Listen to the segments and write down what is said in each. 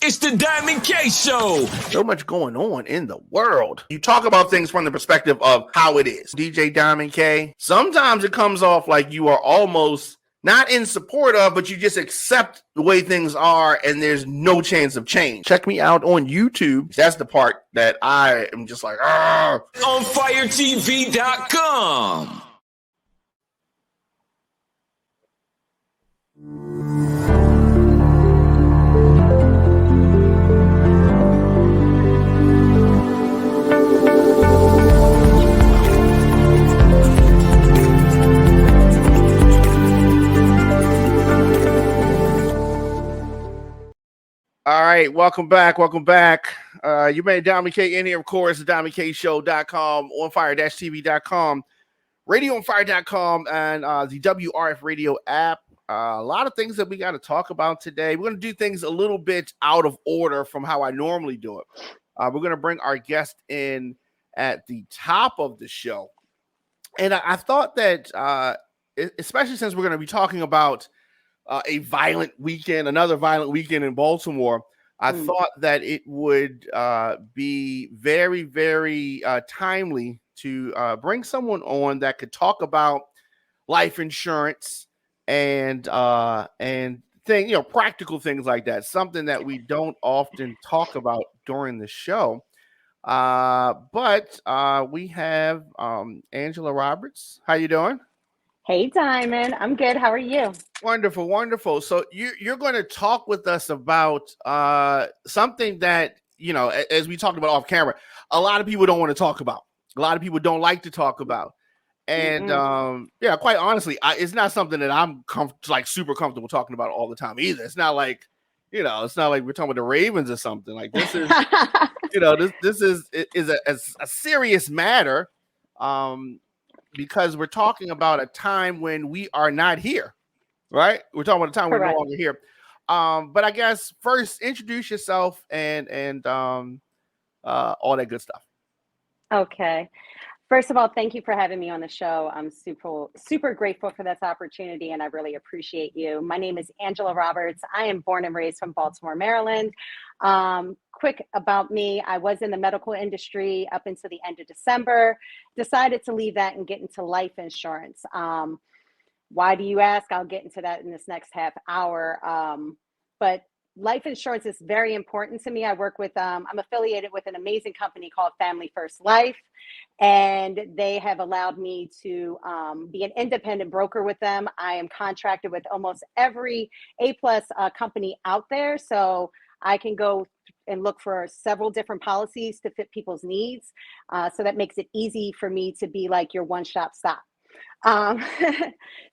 It's the Diamond K Show. So much going on in the world. You talk about things from the perspective of how it is. DJ Diamond K, sometimes it comes off like you are almost not in support of, but you just accept the way things are and there's no chance of change. Check me out on YouTube. That's the part that I am just like, ah. On firetv.com. All right, welcome back. You made Diamond K in here, of course, diamondkshow.com, onfire-tv.com, radioonfire.com, and the WRF radio app. A lot of things that we got to talk about today. We're going to do things a little bit out of order from how I normally do it. We're going to bring our guest in at the top of the show. And I thought that, especially since we're going to be talking about another violent weekend in Baltimore, I thought that it would be very, very timely to bring someone on that could talk about life insurance and practical things like that. Something that we don't often talk about during the show. But we have Angela Roberts. How you doing? Hey, Diamond. I'm good. How are you? Wonderful. So you're going to talk with us about something that, as we talked about off camera, a lot of people don't want to talk about. A lot of people don't like to talk about. And quite honestly, it's not something that I'm super comfortable talking about all the time either. It's not like, we're talking about the Ravens or something. Like this is, this is a serious matter. Because we're talking about a time when we are not here, right? We're talking about a time Correct. we're no longer here. But I guess first introduce yourself and all that good stuff. Okay. First of all, thank you for having me on the show. I'm super grateful for this opportunity, and I really appreciate you. My name is Angela Roberts. I am born and raised from Baltimore, Maryland. Quick about me, I was in the medical industry up until the end of December, decided to leave that and get into life insurance. Why do you ask? I'll get into that in this next half hour. But life insurance is very important to me. I work with, I'm affiliated with an amazing company called Family First Life, and they have allowed me to be an independent broker with them. I am contracted with almost every A-plus company out there, so I can go and look for several different policies to fit people's needs. So that makes it easy for me to be like your one-stop stop.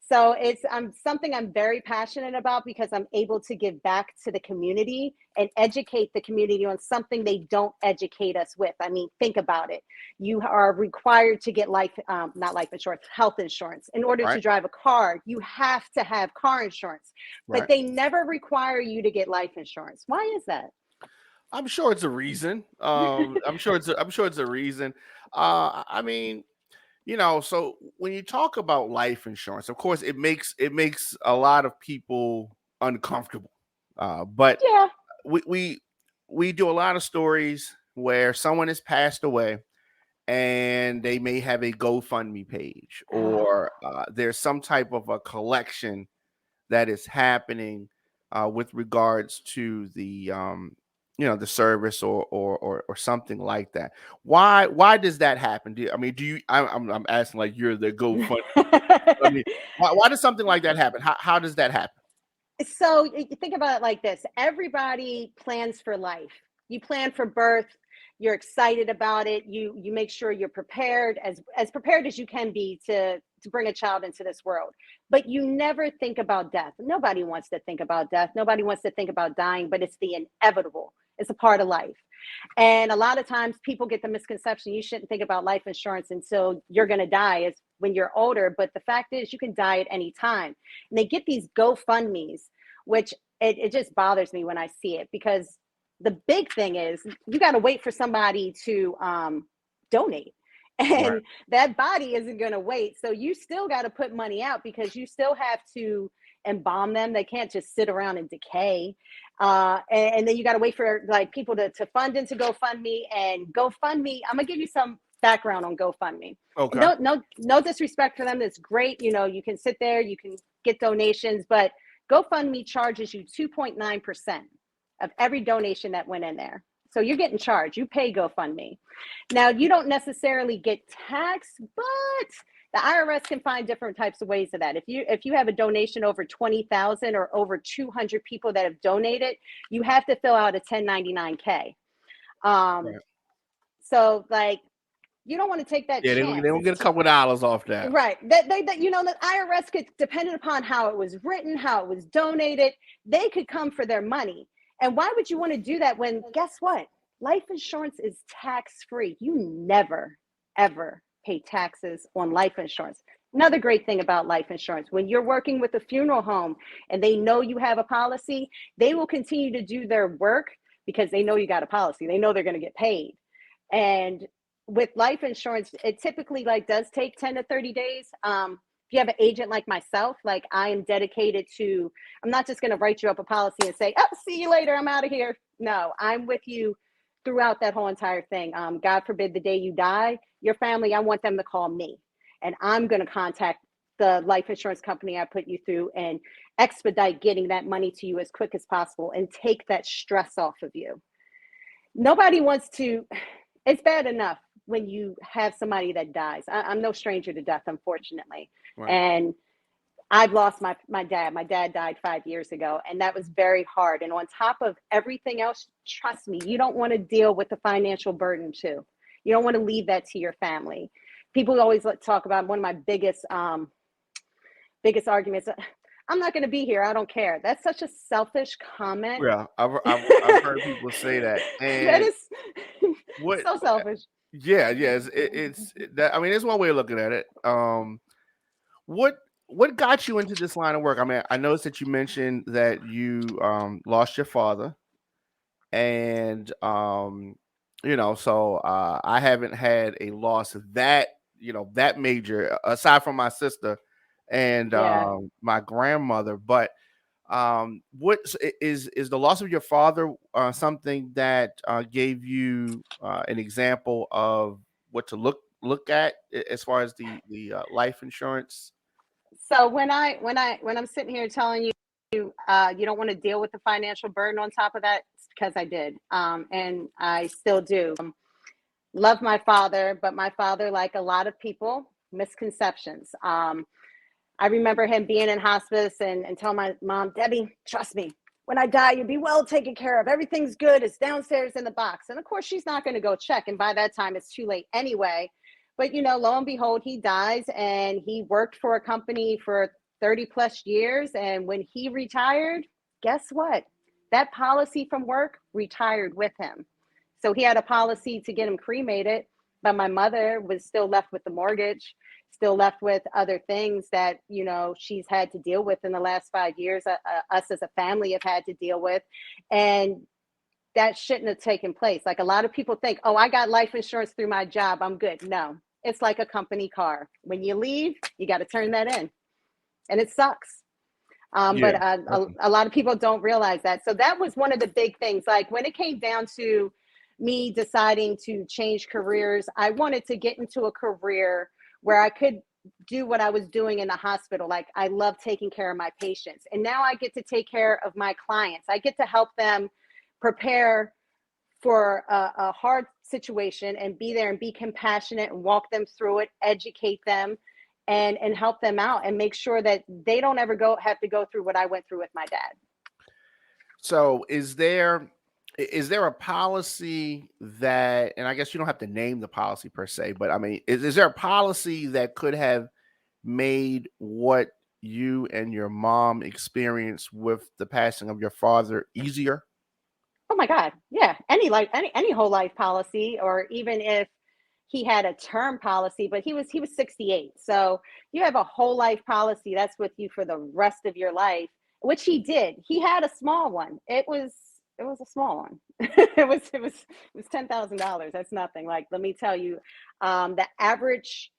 So it's something I'm very passionate about because I'm able to give back to the community and educate the community on something they don't educate us with. I mean, think about it. You are required to get not life insurance, health insurance. In order to drive a car, you have to have car insurance, but they never require you to get life insurance. Why is that? I'm sure it's a reason. I'm sure it's a reason. I mean, so when you talk about life insurance, of course, it makes a lot of people uncomfortable. But yeah, we do a lot of stories where someone has passed away and they may have a GoFundMe page or there's some type of a collection that is happening with regards to the the service or something like that. Why does that happen? I'm asking like you're the GoFundMe. I mean, why does something like that happen? How does that happen? So you think about it like this. Everybody plans for life. You plan for birth. You're excited about it. You make sure you're prepared, as prepared as you can be to bring a child into this world. But you never think about death. Nobody wants to think about death. Nobody wants to think about dying, but it's the inevitable. It's a part of life. And a lot of times people get the misconception you shouldn't think about life insurance until you're going to die, is when you're older. But the fact is you can die at any time. And they get these GoFundMes, which it just bothers me when I see it, because the big thing is you got to wait for somebody to donate. And that body isn't going to wait. So you still got to put money out because you still have to embalm them. They can't just sit around and decay. And then you got to wait for like people to fund into GoFundMe, and GoFundMe. I'm gonna give you some background on GoFundMe. Okay. No disrespect for them. It's great. You know, you can sit there, you can get donations, but GoFundMe charges you 2.9% of every donation that went in there. So you're getting charged. You pay GoFundMe. Now, you don't necessarily get taxed, but the IRS can find different types of ways of that. If you have a donation over 20,000 or over 200 people that have donated, you have to fill out a 1099-K. Right. So like, you don't want to take that Yeah, chance. they don't get a couple of dollars off that. Right. That you know, the IRS could, depending upon how it was written, how it was donated, they could come for their money. And why would you want to do that when, guess what? Life insurance is tax-free. You never, ever pay taxes on life insurance. Another great thing about life insurance, when you're working with a funeral home and they know you have a policy, they will continue to do their work because they know you got a policy. They know they're going to get paid. And with life insurance, it typically like does take 10 to 30 days. If you have an agent like myself, like I am dedicated to, I'm not just going to write you up a policy and say, oh, see you later, I'm out of here. No, I'm with you throughout that whole entire thing. God forbid the day you die, your family, I want them to call me, and I'm going to contact the life insurance company I put you through and expedite getting that money to you as quick as possible and take that stress off of you. Nobody wants to, it's bad enough when you have somebody that dies. I'm no stranger to death, unfortunately. Right. And I've lost my dad. My dad died 5 years ago, and that was very hard. And on top of everything else, trust me, you don't want to deal with the financial burden too. You don't want to leave that to your family. People always talk about one of my biggest arguments. I'm not going to be here. I don't care. That's such a selfish comment. Yeah, I've heard people say that, and that is what? so selfish. Yeah, it's that. I mean, it's one way of looking at it. What got you into this line of work? I mean, I noticed that you mentioned that you lost your father, and so I haven't had a loss that that major aside from my sister and my grandmother. But what is the loss of your father something that gave you an example of what to look at as far as the life insurance? So when I'm sitting here telling you you don't want to deal with the financial burden on top of that, it's because I did, and I still do. Love my father, but my father, like a lot of people, misconceptions. I remember him being in hospice and telling my mom, Debbie, trust me, when I die, you'll be well taken care of. Everything's good. It's downstairs in the box. And of course, she's not going to go check. And by that time, it's too late anyway. But, lo and behold, he dies, and he worked for a company for 30 plus years. And when he retired, guess what? That policy from work retired with him. So he had a policy to get him cremated, but my mother was still left with the mortgage, still left with other things that, she's had to deal with in the last 5 years, us as a family have had to deal with. And that shouldn't have taken place. Like a lot of people think, oh, I got life insurance through my job, I'm good. No, it's like a company car. When you leave, you got to turn that in. And it sucks. But a lot of people don't realize that. So that was one of the big things. Like when it came down to me deciding to change careers, I wanted to get into a career where I could do what I was doing in the hospital. Like I love taking care of my patients. And now I get to take care of my clients. I get to help them prepare for a hard situation and be there and be compassionate and walk them through it, educate them and help them out and make sure that they don't ever have to go through what I went through with my dad. So is there a policy that, and I guess you don't have to name the policy per se, but I mean, is there a policy that could have made what you and your mom experienced with the passing of your father easier? Oh my God. Yeah. Any whole life policy, or even if he had a term policy, but he was 68. So you have a whole life policy that's with you for the rest of your life, which he did. He had a small one. It was a small one. it was $10,000. That's nothing. Like, let me tell you, the average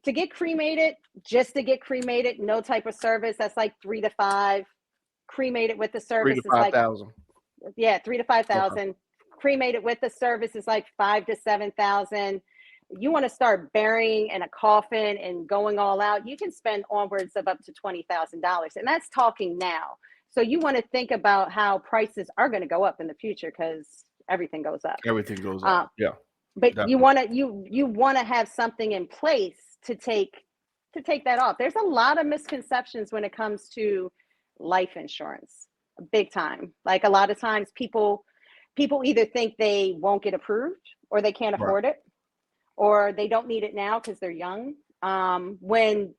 to get cremated, just to get cremated, no type of service, that's like 3 to 5. Cremated with the service is like 3,000 to 5,000. Yeah, 3 to Okay. 5,000. Cremated with the service is like 5 to 7,000. You want to start burying in a coffin and going all out, you can spend onwards of up to $20,000, and that's talking now. So you want to think about how prices are going to go up in the future because everything goes up. Everything goes up. Yeah. But Definitely. you want to have something in place to take that off. There's a lot of misconceptions when it comes to life insurance, big time. Like a lot of times people either think they won't get approved or they can't afford it, or they don't need it now because they're young. When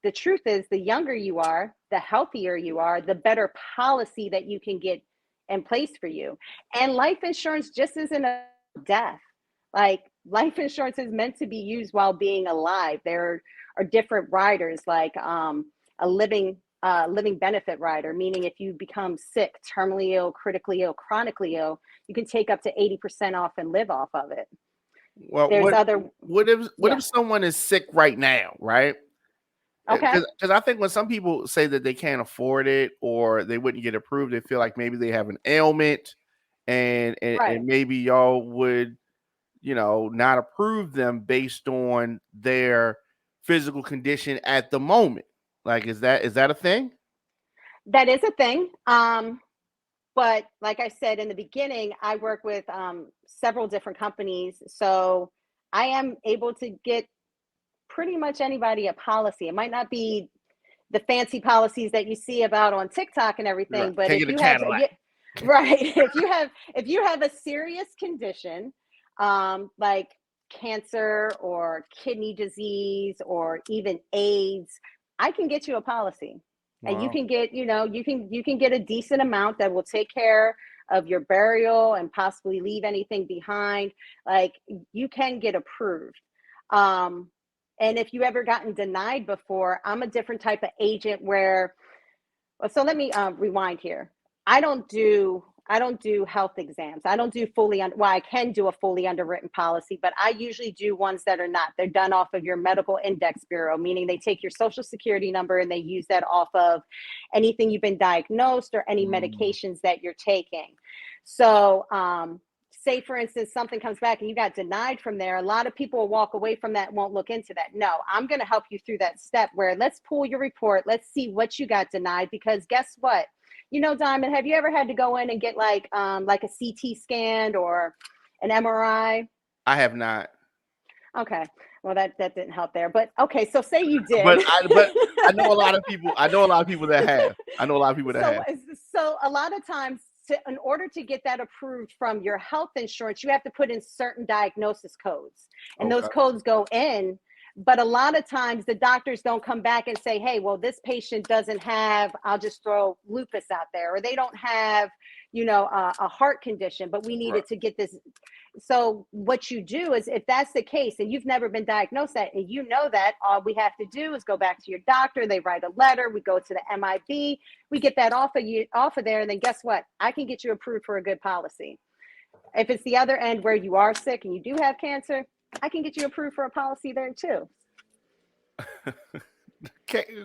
the truth is, the younger you are, the healthier you are, the better policy that you can get in place for you. And life insurance just isn't a death. Like life insurance is meant to be used while being alive. There are different riders, like a living benefit rider, meaning if you become sick, terminally ill, critically ill, chronically ill, you can take up to 80% off and live off of it. Well, what if someone is sick right now, right? Okay. Because I think when some people say that they can't afford it or they wouldn't get approved, they feel like maybe they have an ailment, and maybe y'all would, not approve them based on their physical condition at the moment. Like, is that a thing? That is a thing. But like I said in the beginning, I work with several different companies. So I am able to get pretty much anybody a policy. It might not be the fancy policies that you see about on TikTok and everything, but if you have, if you have a serious condition, like cancer or kidney disease or even AIDS, I can get you a policy. Wow. And you can get, you can get a decent amount that will take care of your burial and possibly leave anything behind. Like you can get approved. And if you ever gotten denied before, I'm a different type of agent where, so let me rewind here. I don't do health exams. I don't do I can do a fully underwritten policy, but I usually do ones that are not. They're done off of your medical index bureau, meaning they take your social security number and they use that off of anything you've been diagnosed or any medications that you're taking. So, say for instance, something comes back and you got denied from there. A lot of people will walk away from that, won't look into that. No, I'm going to help you through that step where let's pull your report. Let's see what you got denied, because guess what? Diamond, have you ever had to go in and get like a CT scan or an MRI? I have not. Okay. Well, that didn't help there. But okay, so say you did. But I know a lot of people. I know a lot of people that have. So a lot of times, in order to get that approved from your health insurance, you have to put in certain diagnosis codes, and those codes go in. But a lot of times the doctors don't come back and say, hey, well, this patient doesn't have, I'll just throw lupus out there, or they don't have, a heart condition, but we needed to get this. So what you do is, if that's the case and you've never been diagnosed that, and that, all we have to do is go back to your doctor. They write a letter. We go to the MIB. We get that off of there. And then guess what? I can get you approved for a good policy. If it's the other end where you are sick and you do have cancer, I can get you approved for a policy there too.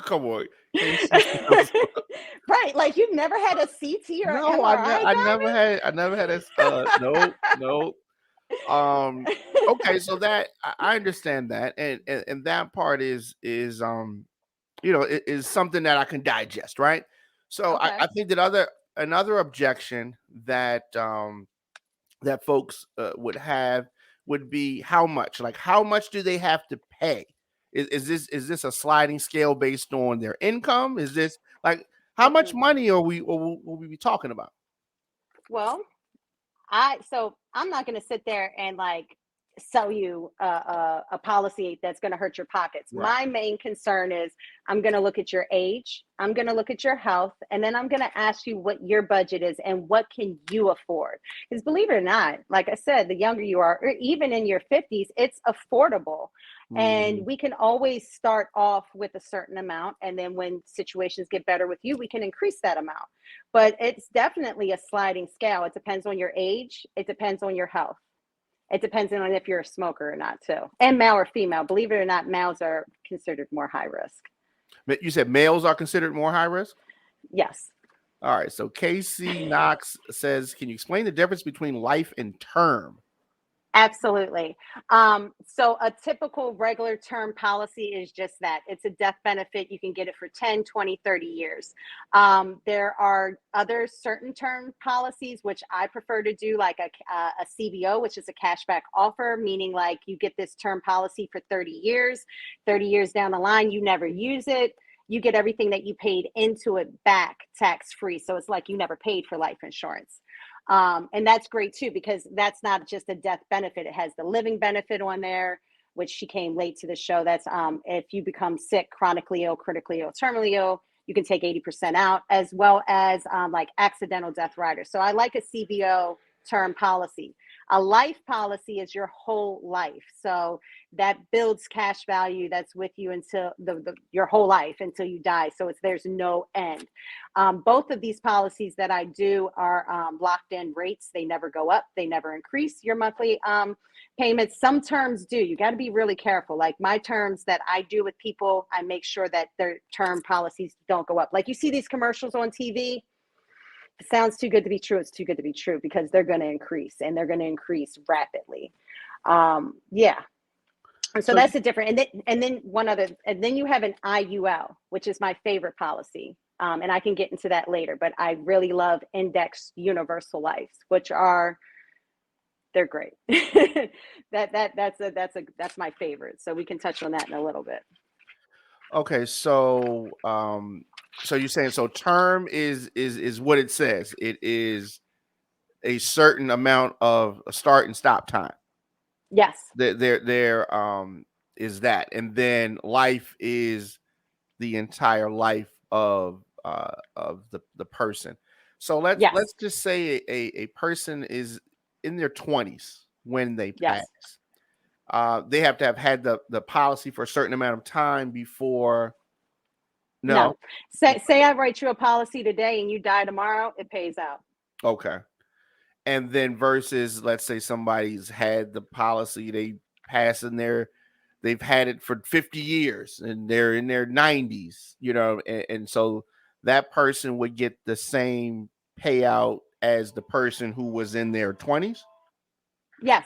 Come on. Right. Like you've never had a CT or no, MRI? I never had a no. Okay, so that I understand that, and that part is is something that I can digest, right? So okay. I think that another objection that that folks would have would be how much. Like, how much do they have to pay? Is this a sliding scale based on their income? Is this like how much money will we be talking about? Well, I'm not going to sit there and like sell you a policy that's going to hurt your pockets. Right. My main concern is I'm going to look at your age, I'm going to look at your health, and then I'm going to ask you what your budget is and what can you afford. Because believe it or not, like I said, the younger you are, or even in your 50s, it's affordable. And we can always start off with a certain amount. And then when situations get better with you, we can increase that amount. But it's definitely a sliding scale. It depends on your age. It depends on your health. It depends on if you're a smoker or not, too. And male or female. Believe it or not, males are considered more high risk. But you said males are considered more high risk? Yes. All right. So Casey Knox says, can you explain the difference between life and term? Absolutely. So a typical regular term policy is just that. It's a death benefit. You can get it for 10, 20, 30 years. There are other certain term policies, which I prefer to do, like a CBO, which is a cashback offer, meaning like you get this term policy for 30 years. 30 years down the line, you never use it. You get everything that you paid into it back tax-free. So it's like you never paid for life insurance. And that's great too, because that's not just a death benefit. It has the living benefit on there, which she came late to the show. That's if you become sick, chronically ill, critically ill, terminally ill, you can take 80% out, as well as like accidental death riders. So I like a CBO term policy. A life policy is your whole life. So that builds cash value that's with you until your whole life until you die. So there's no end. Both of these policies that I do are locked in rates. They never go up. They never increase your monthly payments. Some terms do. You got to be really careful. Like my terms that I do with people, I make sure that their term policies don't go up. Like you see these commercials on TV. It sounds too good to be true. It's too good to be true because they're going to increase and they're going to increase rapidly. Yeah. And so that's a different, and then you have an IUL, which is my favorite policy. And I can get into that later, but I really love index universal lives, which they're great. That's my favorite. So we can touch on that in a little bit. Okay. So, so you're saying, so term is what it says. It is a certain amount of a start and stop time. Yes. There is that, and then life is the entire life of the person. So let's just say a person is in their 20s when they pass. They have to have had the policy for a certain amount of time before. No. Say I write you a policy today and you die tomorrow, it pays out. Okay. And then versus, let's say somebody's had the policy, they pass in they've had it for 50 years and they're in their 90s, and so that person would get the same payout as the person who was in their 20s? Yes.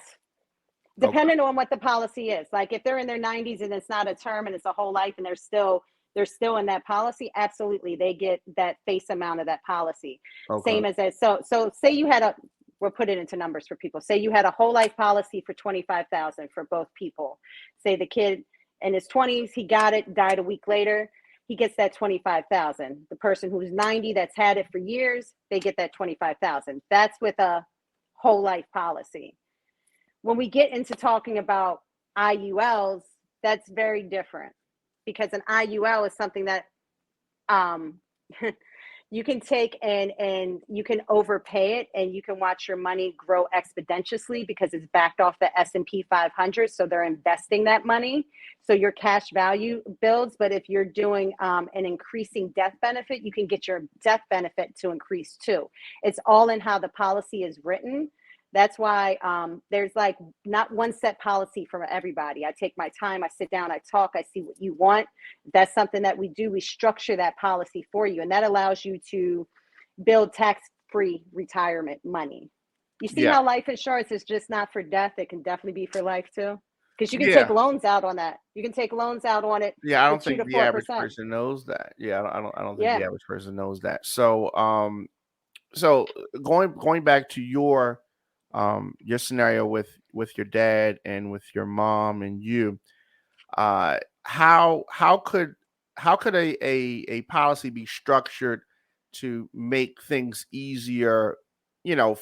Depending on what the policy is. Like if they're in their 90s and it's not a term and it's a whole life and they're still in that policy, absolutely, they get that face amount of that policy. Okay. Same as that. So say you had we'll put it into numbers for people. Say you had a whole life policy for $25,000 for both people. Say the kid in his 20s, he got it, died a week later, he gets that $25,000. The person who's 90 that's had it for years, they get that $25,000. That's with a whole life policy. When we get into talking about IULs, that's very different, because an IUL is something that you can take and you can overpay it and you can watch your money grow exponentially because it's backed off the S&P 500. So they're investing that money. So your cash value builds. But if you're doing an increasing death benefit, you can get your death benefit to increase too. It's all in how the policy is written. That's why there's like not one set policy for everybody. I take my time, I sit down, I talk, I see what you want. If that's something that we do, we structure that policy for you. And that allows you to build tax-free retirement money. You see how life insurance is just not for death. It can definitely be for life too. Because you can take loans out on that. You can take loans out on it. Yeah, I don't think the average person knows that. Yeah, I don't think the average person knows that. So so going back to your scenario with your dad and with your mom and you, how could a policy be structured to make things easier,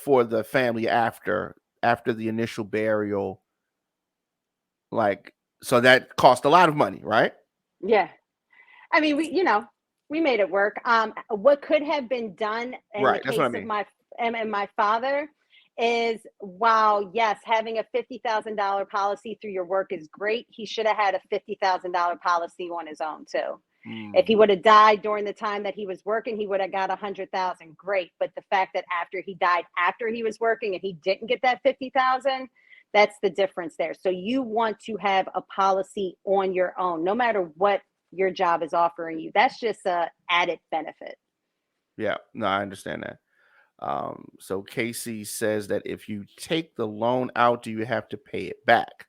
for the family after the initial burial? Like, so that cost a lot of money, right? Yeah. I mean, we made it work. What could have been done in the case of my father is, while yes, having a $50,000 policy through your work is great, he should have had a $50,000 policy on his own too. If he would have died during the time that he was working, he would have got 100,000. Great. But the fact that after he died, after he was working and he didn't get that 50,000, That's the difference there. So you want to have a policy on your own, no matter what your job is offering you. That's just a added benefit. Yeah, no, I understand that. So Casey says that if you take the loan out, do you have to pay it back?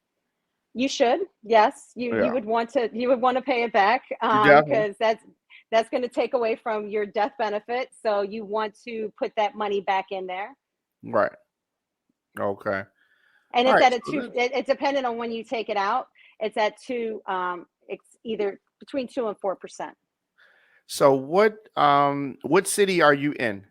You should, yes. Yeah, You would want to pay it back, you definitely. because that's going to take away from your death benefit. So you want to put that money back in there. Right. Okay. And All it's right. at a two. It's dependent on when you take it out. It's at two. It's either between 2 and 4%. So what city are you in?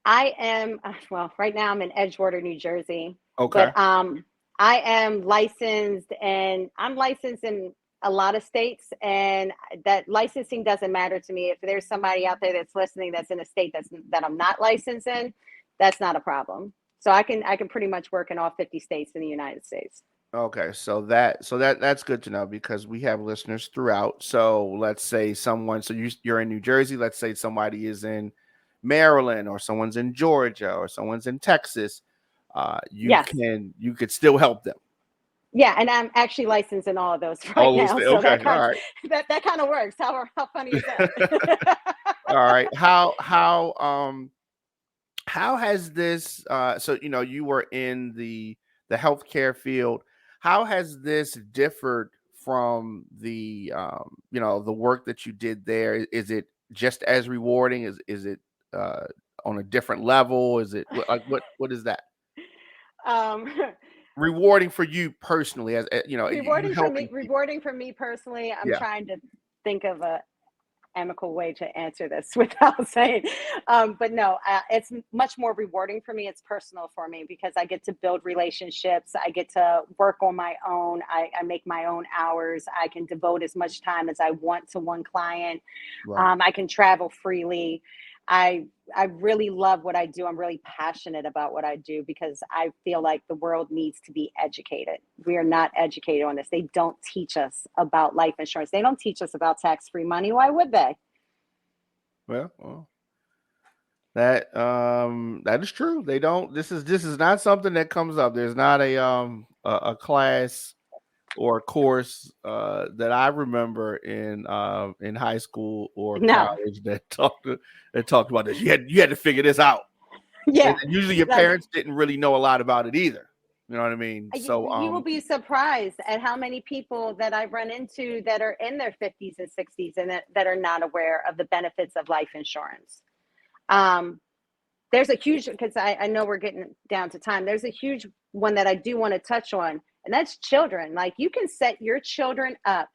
I am well right now. I'm in Edgewater, New Jersey, Okay. but I am licensed, and I'm licensed in a lot of states, and that licensing doesn't matter to me. If there's somebody out there that's listening that's in a state that I'm not licensed in, that's not a problem. So I can pretty much work in all 50 states in the United States. Okay, that's good to know because we have listeners throughout. So let's say someone, so you're in New Jersey. Let's say somebody is in Maryland, or someone's in Georgia, or someone's in Texas. Yes. You could still help them. Yeah, and I'm actually licensed in all of those right Oh, now. So okay, all right, that kind of works. How funny is that? all right. How has this? So you were in the healthcare field. How has this differed from the work that you did there? Is it just as rewarding? Is it on a different level? Is it what is that um, rewarding for you personally? As you helping people? rewarding for me personally. I'm Yeah. trying to think of a amicable way to answer this without saying, but no, it's much more rewarding for me. It's personal for me because I get to build relationships. I get to work on my own. I make my own hours. I can devote as much time as I want to one client. Right. I can travel freely. I really love what I do. I'm really passionate about what I do because I feel like the world needs to be educated. We are not educated on this. They don't teach us about life insurance. They don't teach us about tax-free money. Why would they? Well, that is true. They don't. This is not something that comes up. There's not a class or a course that I remember in high school or No. college that talked about this. You had to figure this out. Yeah. And usually your parents didn't really know a lot about it either. You know what I mean? So You will be surprised at how many people that I run into that are in their 50s and 60s and that are not aware of the benefits of life insurance. There's a huge, because I know we're getting down to time. There's a huge one that I do want to touch on, and that's children. Like you can set your children up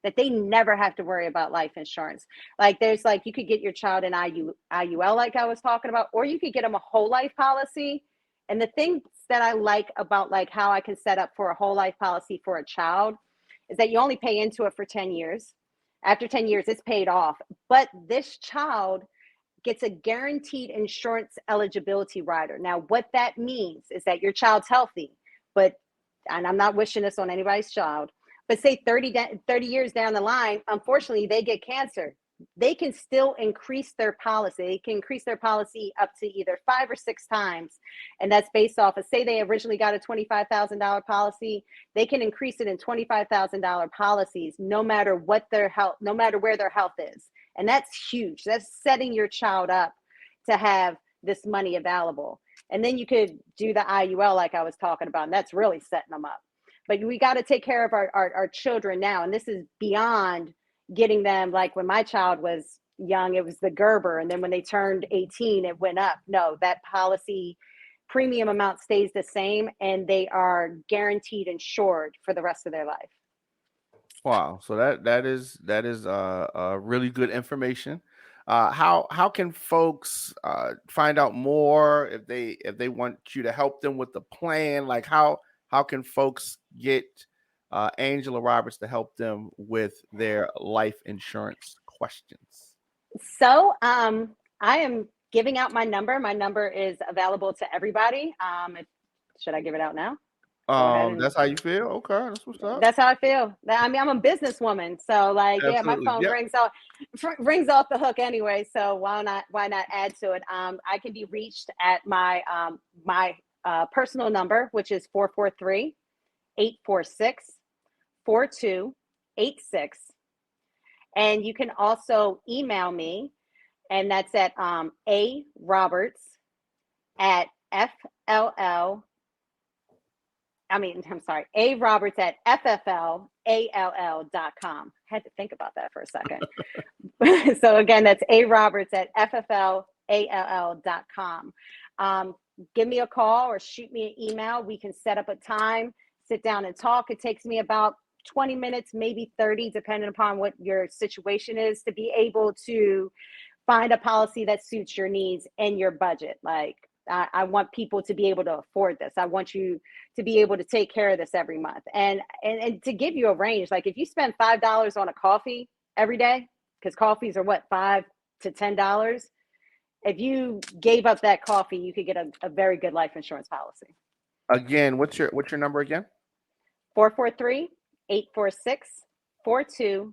that they never have to worry about life insurance. Like you could get your child an IUL like I was talking about, or you could get them a whole life policy. And the things that I like about like how I can set up for a whole life policy for a child is that you only pay into it for 10 years. After 10 years, it's paid off. But this child gets a guaranteed insurance eligibility rider. Now, what that means is that your child's healthy, and I'm not wishing this on anybody's child, but say 30 years down the line, unfortunately, they get cancer. They can still increase their policy. They can increase their policy up to either 5 or 6 times. And that's based off of, say they originally got a $25,000 policy, they can increase it in $25,000 policies, no matter what their health, no matter where their health is. And that's huge. That's setting your child up to have this money available. And then you could do the IUL like I was talking about, and that's really setting them up. But we got to take care of our children now. And this is beyond getting them, like when my child was young, it was the Gerber. And then when they turned 18, it went up. No, that policy premium amount stays the same, and they are guaranteed insured for the rest of their life. wow, so that is really good information. How can folks find out more if they want you to help them with the plan? Like how can folks get Angela Roberts to help them with their life insurance questions? So I am giving out my number. My number is available to everybody. Should I give it out now? That's how you feel? Okay, that's what's up. That's how I feel. I mean, I'm a businesswoman, so like, yeah, my Absolutely. phone Yep. rings off the hook anyway. So why not add to it? I can be reached at my personal number, which is 443-846-4286. And you can also email me, and that's at aroberts at FLL. aroberts at FFLALL.com. Had to think about that for a second. So again, that's aroberts at FFLALL.com. Give me a call or shoot me an email. We can set up a time, sit down and talk. It takes me about 20 minutes, maybe 30, depending upon what your situation is, to be able to find a policy that suits your needs and your budget. Like, I want people to be able to afford this. I want you to be able to take care of this every month. And to give you a range, like if you spend $5 on a coffee every day, because coffees are what, $5 to $10. If you gave up that coffee, you could get a very good life insurance policy. Again, what's your number again? 443-846-4286.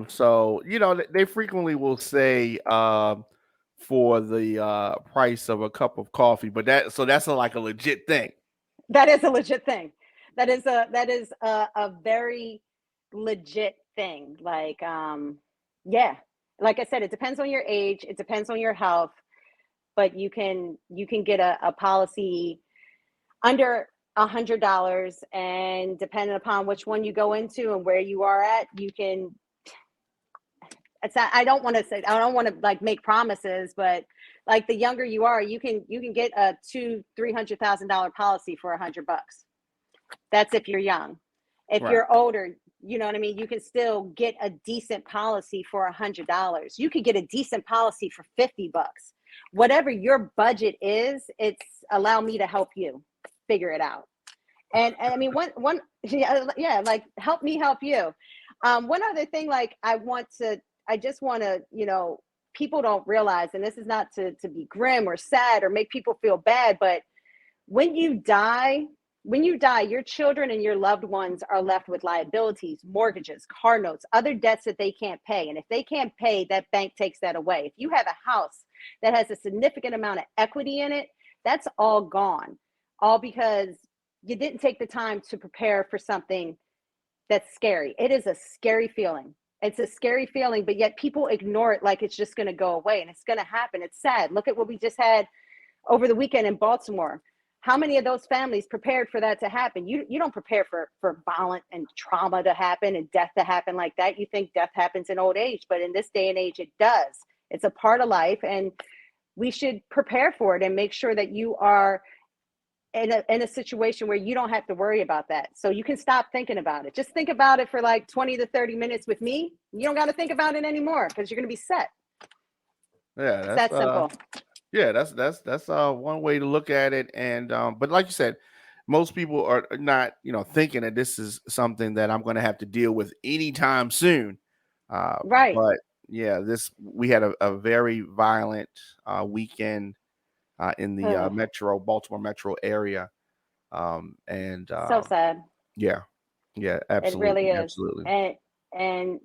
So they frequently will say for the price of a cup of coffee, but that's like a legit thing. That is a legit thing. That is a very legit thing. Like, yeah, like I said, it depends on your age, it depends on your health, but you can get a policy under $100, and depending upon which one you go into and where you are at, you can. I don't want to like make promises, but like the younger you are, you can get a $200,000-$300,000 policy for $100. That's if you're young. If you're older, you know what I mean? You can still get a decent policy for $100. You could get a decent policy for $50. Whatever your budget is, it's allow me to help you figure it out. And I mean, like help me help you. One other thing, like I just want to, people don't realize, and this is not to be grim or sad or make people feel bad, but when you die, your children and your loved ones are left with liabilities, mortgages, car notes, other debts that they can't pay. And if they can't pay, that bank takes that away. If you have a house that has a significant amount of equity in it, that's all gone. All because you didn't take the time to prepare for something that's scary. It is a scary feeling. It's a scary feeling, but yet people ignore it like it's just going to go away, and it's going to happen. It's sad. Look at what we just had over the weekend in Baltimore. How many of those families prepared for that to happen? You don't prepare for violent and trauma to happen and death to happen like that. You think death happens in old age, but in this day and age, it does. It's a part of life, and we should prepare for it and make sure that you are in a situation where you don't have to worry about that. So you can stop thinking about it. Just think about it for like 20 to 30 minutes with me. You don't got to think about it anymore because you're going to be set. Yeah, it's that simple. Yeah, that's one way to look at it. And but like you said, most people are not, thinking that this is something that I'm going to have to deal with anytime soon. Right. But yeah, we had a very violent weekend in the Baltimore metro area. And so sad. Yeah, absolutely. It really is. Absolutely. And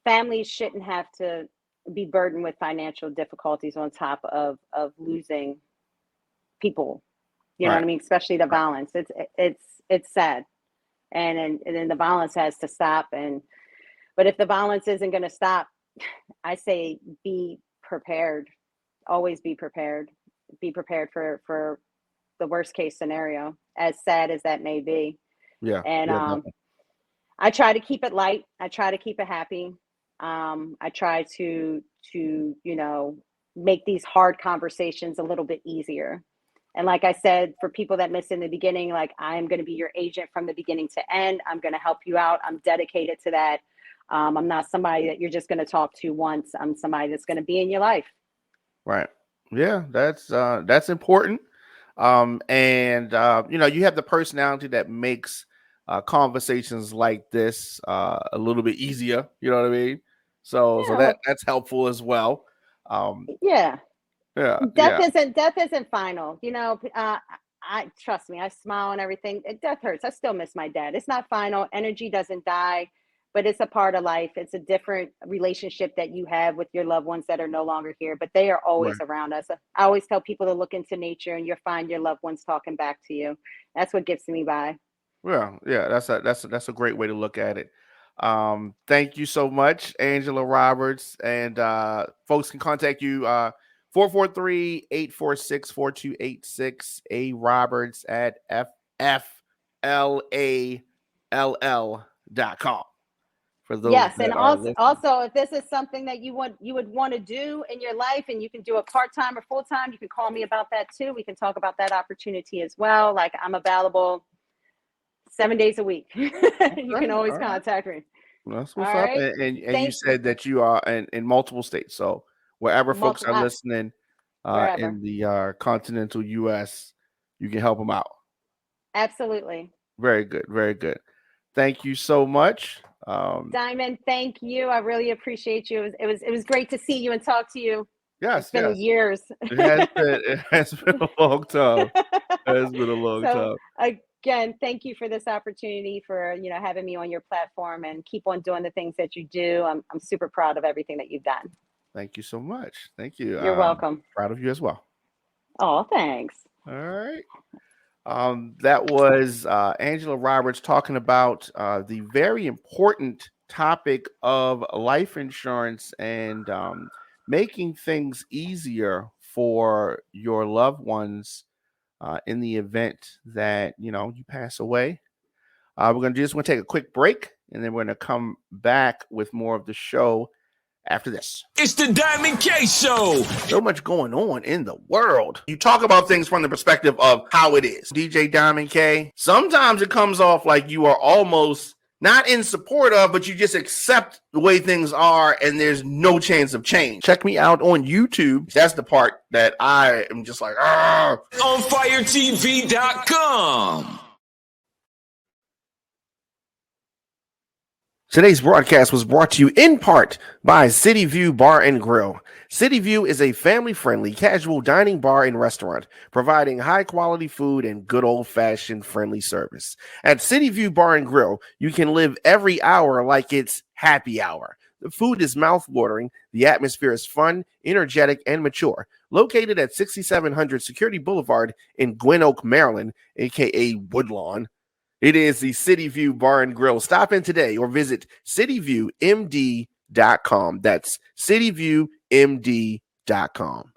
families shouldn't have to be burdened with financial difficulties on top of losing people. You know what I mean? Especially the violence. It's sad. And then the violence has to stop. But if the violence isn't going to stop, I say be prepared. Always be prepared. Be prepared for the worst case scenario, as sad as that may be. Yeah. And I try to keep it light. I try to keep it happy. I try to make these hard conversations a little bit easier. And like I said, for people that missed in the beginning, like I am going to be your agent from the beginning to end. I'm going to help you out. I'm dedicated to that. I'm not somebody that you're just going to talk to once. I'm somebody that's going to be in your life. Right. Yeah, that's important. And you have the personality that makes conversations like this a little bit easier. You know what I mean? So that's helpful as well. Yeah. Death isn't final. I trust me. I smile and everything. Death hurts. I still miss my dad. It's not final. Energy doesn't die. but it's a part of life. It's a different relationship that you have with your loved ones that are no longer here, but they are always Right. around us. I always tell people to look into nature and you'll find your loved ones talking back to you. That's what gets me by. Well, yeah, that's a great way to look at it. Thank you so much, Angela Roberts. And folks can contact you 443-846-4286, A Roberts at fflall.com. For those Yes, and that are listening. also if this is something that you would want to do in your life and you can do it part-time or full-time, you can call me about that too. We can talk about that opportunity as well. Like I'm available 7 days a week. You can Okay, always all right. contact me. That's All what's up. right. And you Thank said that you are in multiple states. So wherever folks multiple are listening wherever. in the continental US, you can help them out. Absolutely. Very good. Very good. Thank you so much. Diamond, thank you. I really appreciate you. It was great to see you and talk to you. It's Yes, been yes. years. It has been a long time. It has been a long So time. again, thank you for this opportunity for having me on your platform and keep on doing the things that you do. I'm super proud of everything that you've done. Thank you so much. Thank you. You're welcome. Proud of you as well. Oh, thanks. All right. That was Angela Roberts talking about the very important topic of life insurance and making things easier for your loved ones in the event that you pass away. We're going to take a quick break, and then we're going to come back with more of the show after this. It's the Diamond K Show. So much going on in the world. You talk about things from the perspective of how it is. DJ Diamond K, sometimes it comes off like you are almost not in support of, but you just accept the way things are and there's no chance of change. Check me out on YouTube. That's the part that I am just like, ah. OnFireTV.com. Today's broadcast was brought to you in part by City View Bar and Grill. City View is a family-friendly, casual dining bar and restaurant, providing high-quality food and good old-fashioned friendly service. At City View Bar and Grill, you can live every hour like it's happy hour. The food is mouth-watering, the atmosphere is fun, energetic, and mature. Located at 6700 Security Boulevard in Gwynn Oak, Maryland, a.k.a. Woodlawn, it is the City View Bar and Grill. Stop in today or visit cityviewmd.com. That's cityviewmd.com.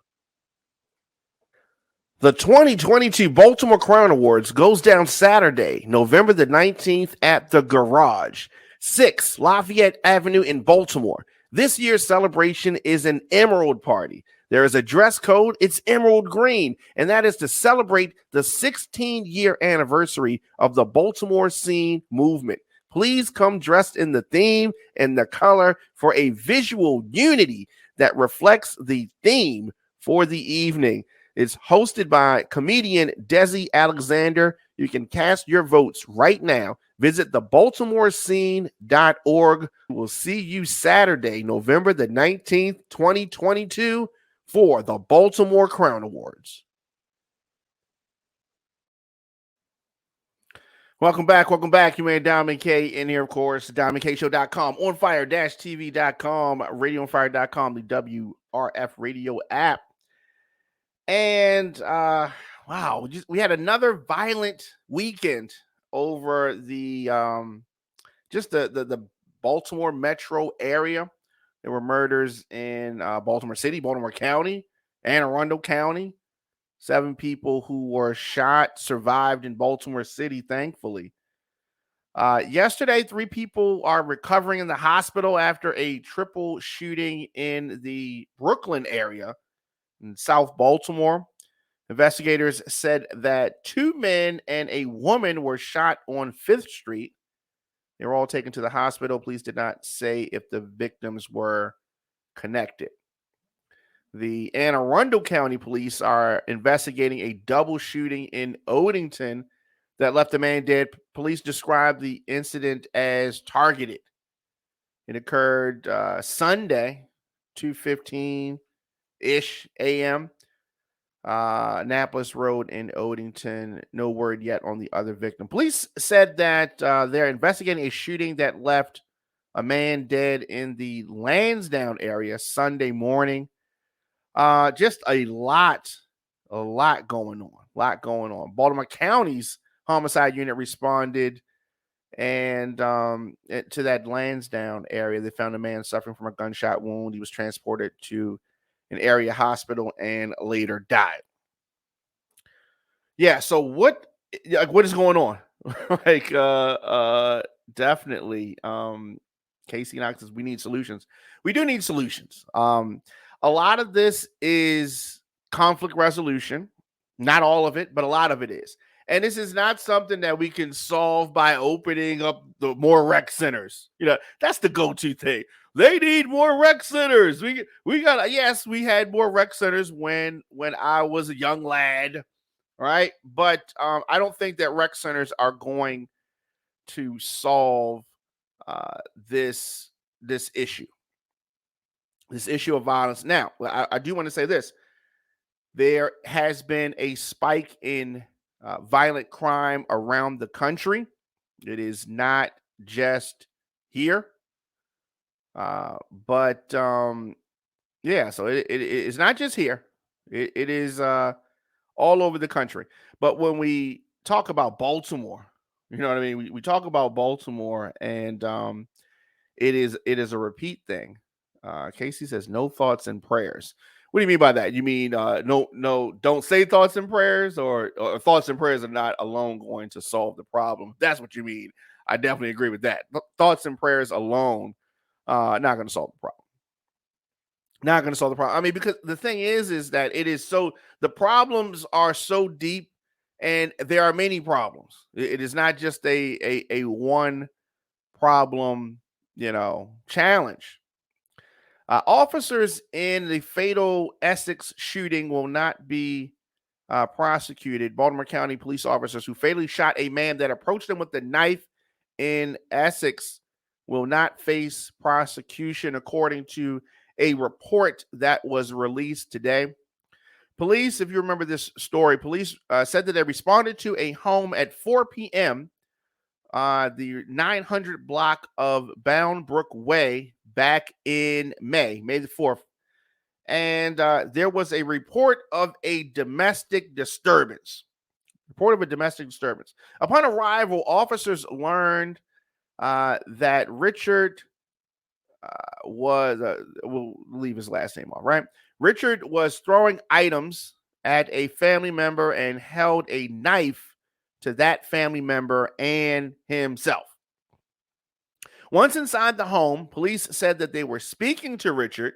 The 2022 Baltimore Crown Awards goes down Saturday, November the 19th at the Garage, 6 Lafayette Avenue in Baltimore. This year's celebration is an Emerald Party. There is a dress code. It's emerald green, and that is to celebrate the 16-year anniversary of the Baltimore scene movement. Please come dressed in the theme and the color for a visual unity that reflects the theme for the evening. It's hosted by comedian Desi Alexander. You can cast your votes right now. Visit thebaltimorescene.org. We'll see you Saturday, November the 19th, 2022, for the Baltimore Crown Awards. Welcome back. You made Diamond K in here, of course. DiamondKShow.com, onfire-tv.com, radioonfire.com, the WRF radio app. And wow, we had another violent weekend over the just the Baltimore metro area. There were murders in Baltimore City, Baltimore County, Anne Arundel County. 7 people who were shot survived in Baltimore City, thankfully. Yesterday, 3 people are recovering in the hospital after a triple shooting in the Brooklyn area in South Baltimore. Investigators said that 2 men and a woman were shot on 5th Street. They were all taken to the hospital. Police did not say if the victims were connected. The Anne Arundel County Police are investigating a double shooting in Odenton that left a man dead. Police described the incident as targeted. It occurred Sunday, 2:15-ish a.m., Annapolis Road in Odenton. No word yet on the other victim. Police said that they're investigating a shooting that left a man dead in the Lansdowne area Sunday morning. Just a lot going on. Baltimore County's homicide unit responded and to that Lansdowne area. They found a man suffering from a gunshot wound. He was transported to an area hospital and later died. Yeah, so what is going on? like definitely Casey Knox says we need solutions. We do need solutions. A lot of this is conflict resolution. Not all of it, but a lot of it is. And this is not something that we can solve by opening up the more rec centers. That's the go-to thing. They need more rec centers. We got yes, we had more rec centers when I was a young lad, right? But I don't think that rec centers are going to solve this issue of violence. Now, I do want to say this. There has been a spike in violent crime around the country. It is not just here. But yeah, so it's not just here. It is all over the country. But when we talk about Baltimore, you know what I mean? We talk about Baltimore, and it is a repeat thing. Casey says no thoughts and prayers. What do you mean by that? You mean no, don't say thoughts and prayers, or thoughts and prayers are not alone going to solve the problem? That's what you mean. I definitely agree with that. Thoughts and prayers alone not going to solve the problem. Not going to solve the problem. I mean, because the thing is that the problems are so deep, and there are many problems. It is not just a one problem, challenge. Officers in the fatal Essex shooting will not be prosecuted. Baltimore County police officers who fatally shot a man that approached them with a knife in Essex will not face prosecution, according to a report that was released today. Police, if you remember this story, police said that they responded to a home at 4 p.m. The 900 block of Boundbrook Way back in May the 4th. And there was a report of a domestic disturbance. Upon arrival, officers learned that Richard we'll leave his last name off, right? Richard was throwing items at a family member and held a knife to that family member and himself. Once inside the home, police said that they were speaking to Richard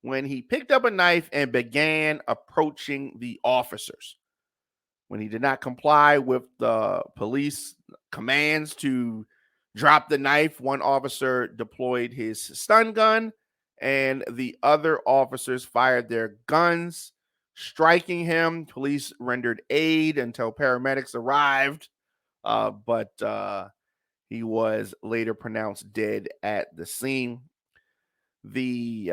when he picked up a knife and began approaching the officers. When he did not comply with the police commands to drop the knife, one officer deployed his stun gun, and the other officers fired their guns, striking him. Police rendered aid until paramedics arrived, but he was later pronounced dead at the scene. The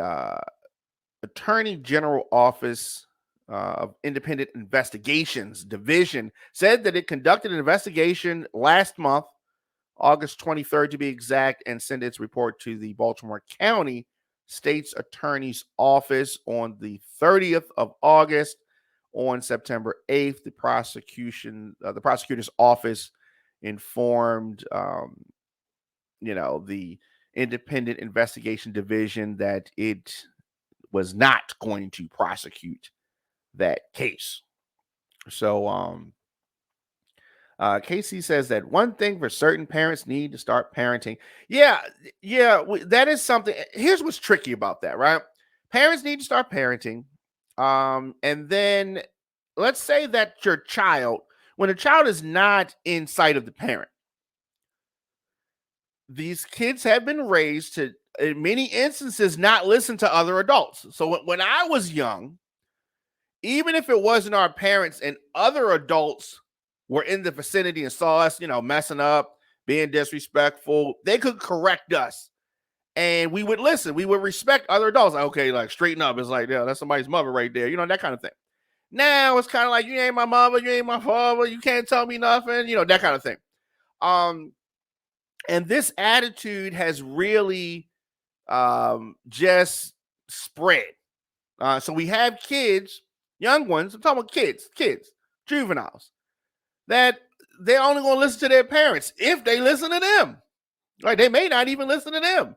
Attorney General Office of Independent Investigations Division said that it conducted an investigation last month, August 23rd to be exact, and sent its report to the Baltimore County State's Attorney's Office on the 30th of August. On September 8th, the prosecutor's office informed the Independent Investigation Division that it was not going to prosecute that case. So Casey says that one thing for certain, parents need to start parenting. Yeah, that is something. Here's what's tricky about that, right? Parents need to start parenting. And then let's say that your child, when a child is not in sight of the parent, these kids have been raised to, in many instances, not listen to other adults. So when I was young, even if it wasn't our parents and other adults were in the vicinity and saw us, messing up, being disrespectful, they could correct us. And we would listen. We would respect other adults. Like, okay, like straighten up. It's like, yeah, that's somebody's mother right there. That kind of thing. Now it's kind of like, you ain't my mother, you ain't my father, you can't tell me nothing, that kind of thing. And this attitude has really just spread. So we have kids, young ones, I'm talking about kids, juveniles, that they're only going to listen to their parents if they listen to them. Right? They may not even listen to them.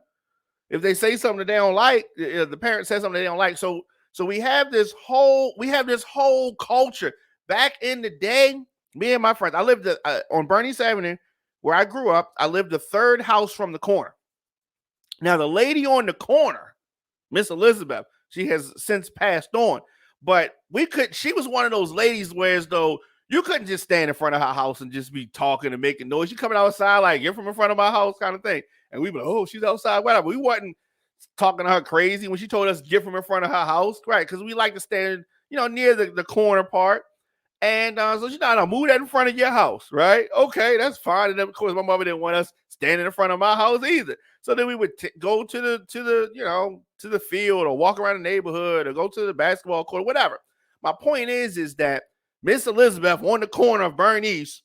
If they say something that they don't like, the parent says something they don't like. So we have this whole culture. Back in the day, me and my friends, I lived on Bernice Avenue, where I grew up. I lived the third house from the corner. Now, the lady on the corner, Miss Elizabeth, she has since passed on, but she was one of those ladies where as though you couldn't just stand in front of her house and just be talking and making noise. You coming outside like, you're from in front of my house kind of thing. And we'd be like, oh, she's outside, whatever. We wasn't talking to her crazy when she told us get from in front of her house, right? Because we like to stand, near the corner part. And so she's not move that in front of your house, right? Okay, that's fine. And then, of course, my mother didn't want us standing in front of my house either. So then we would go to the field or walk around the neighborhood or go to the basketball court, whatever. My point is that Miss Elizabeth on the corner of Bernice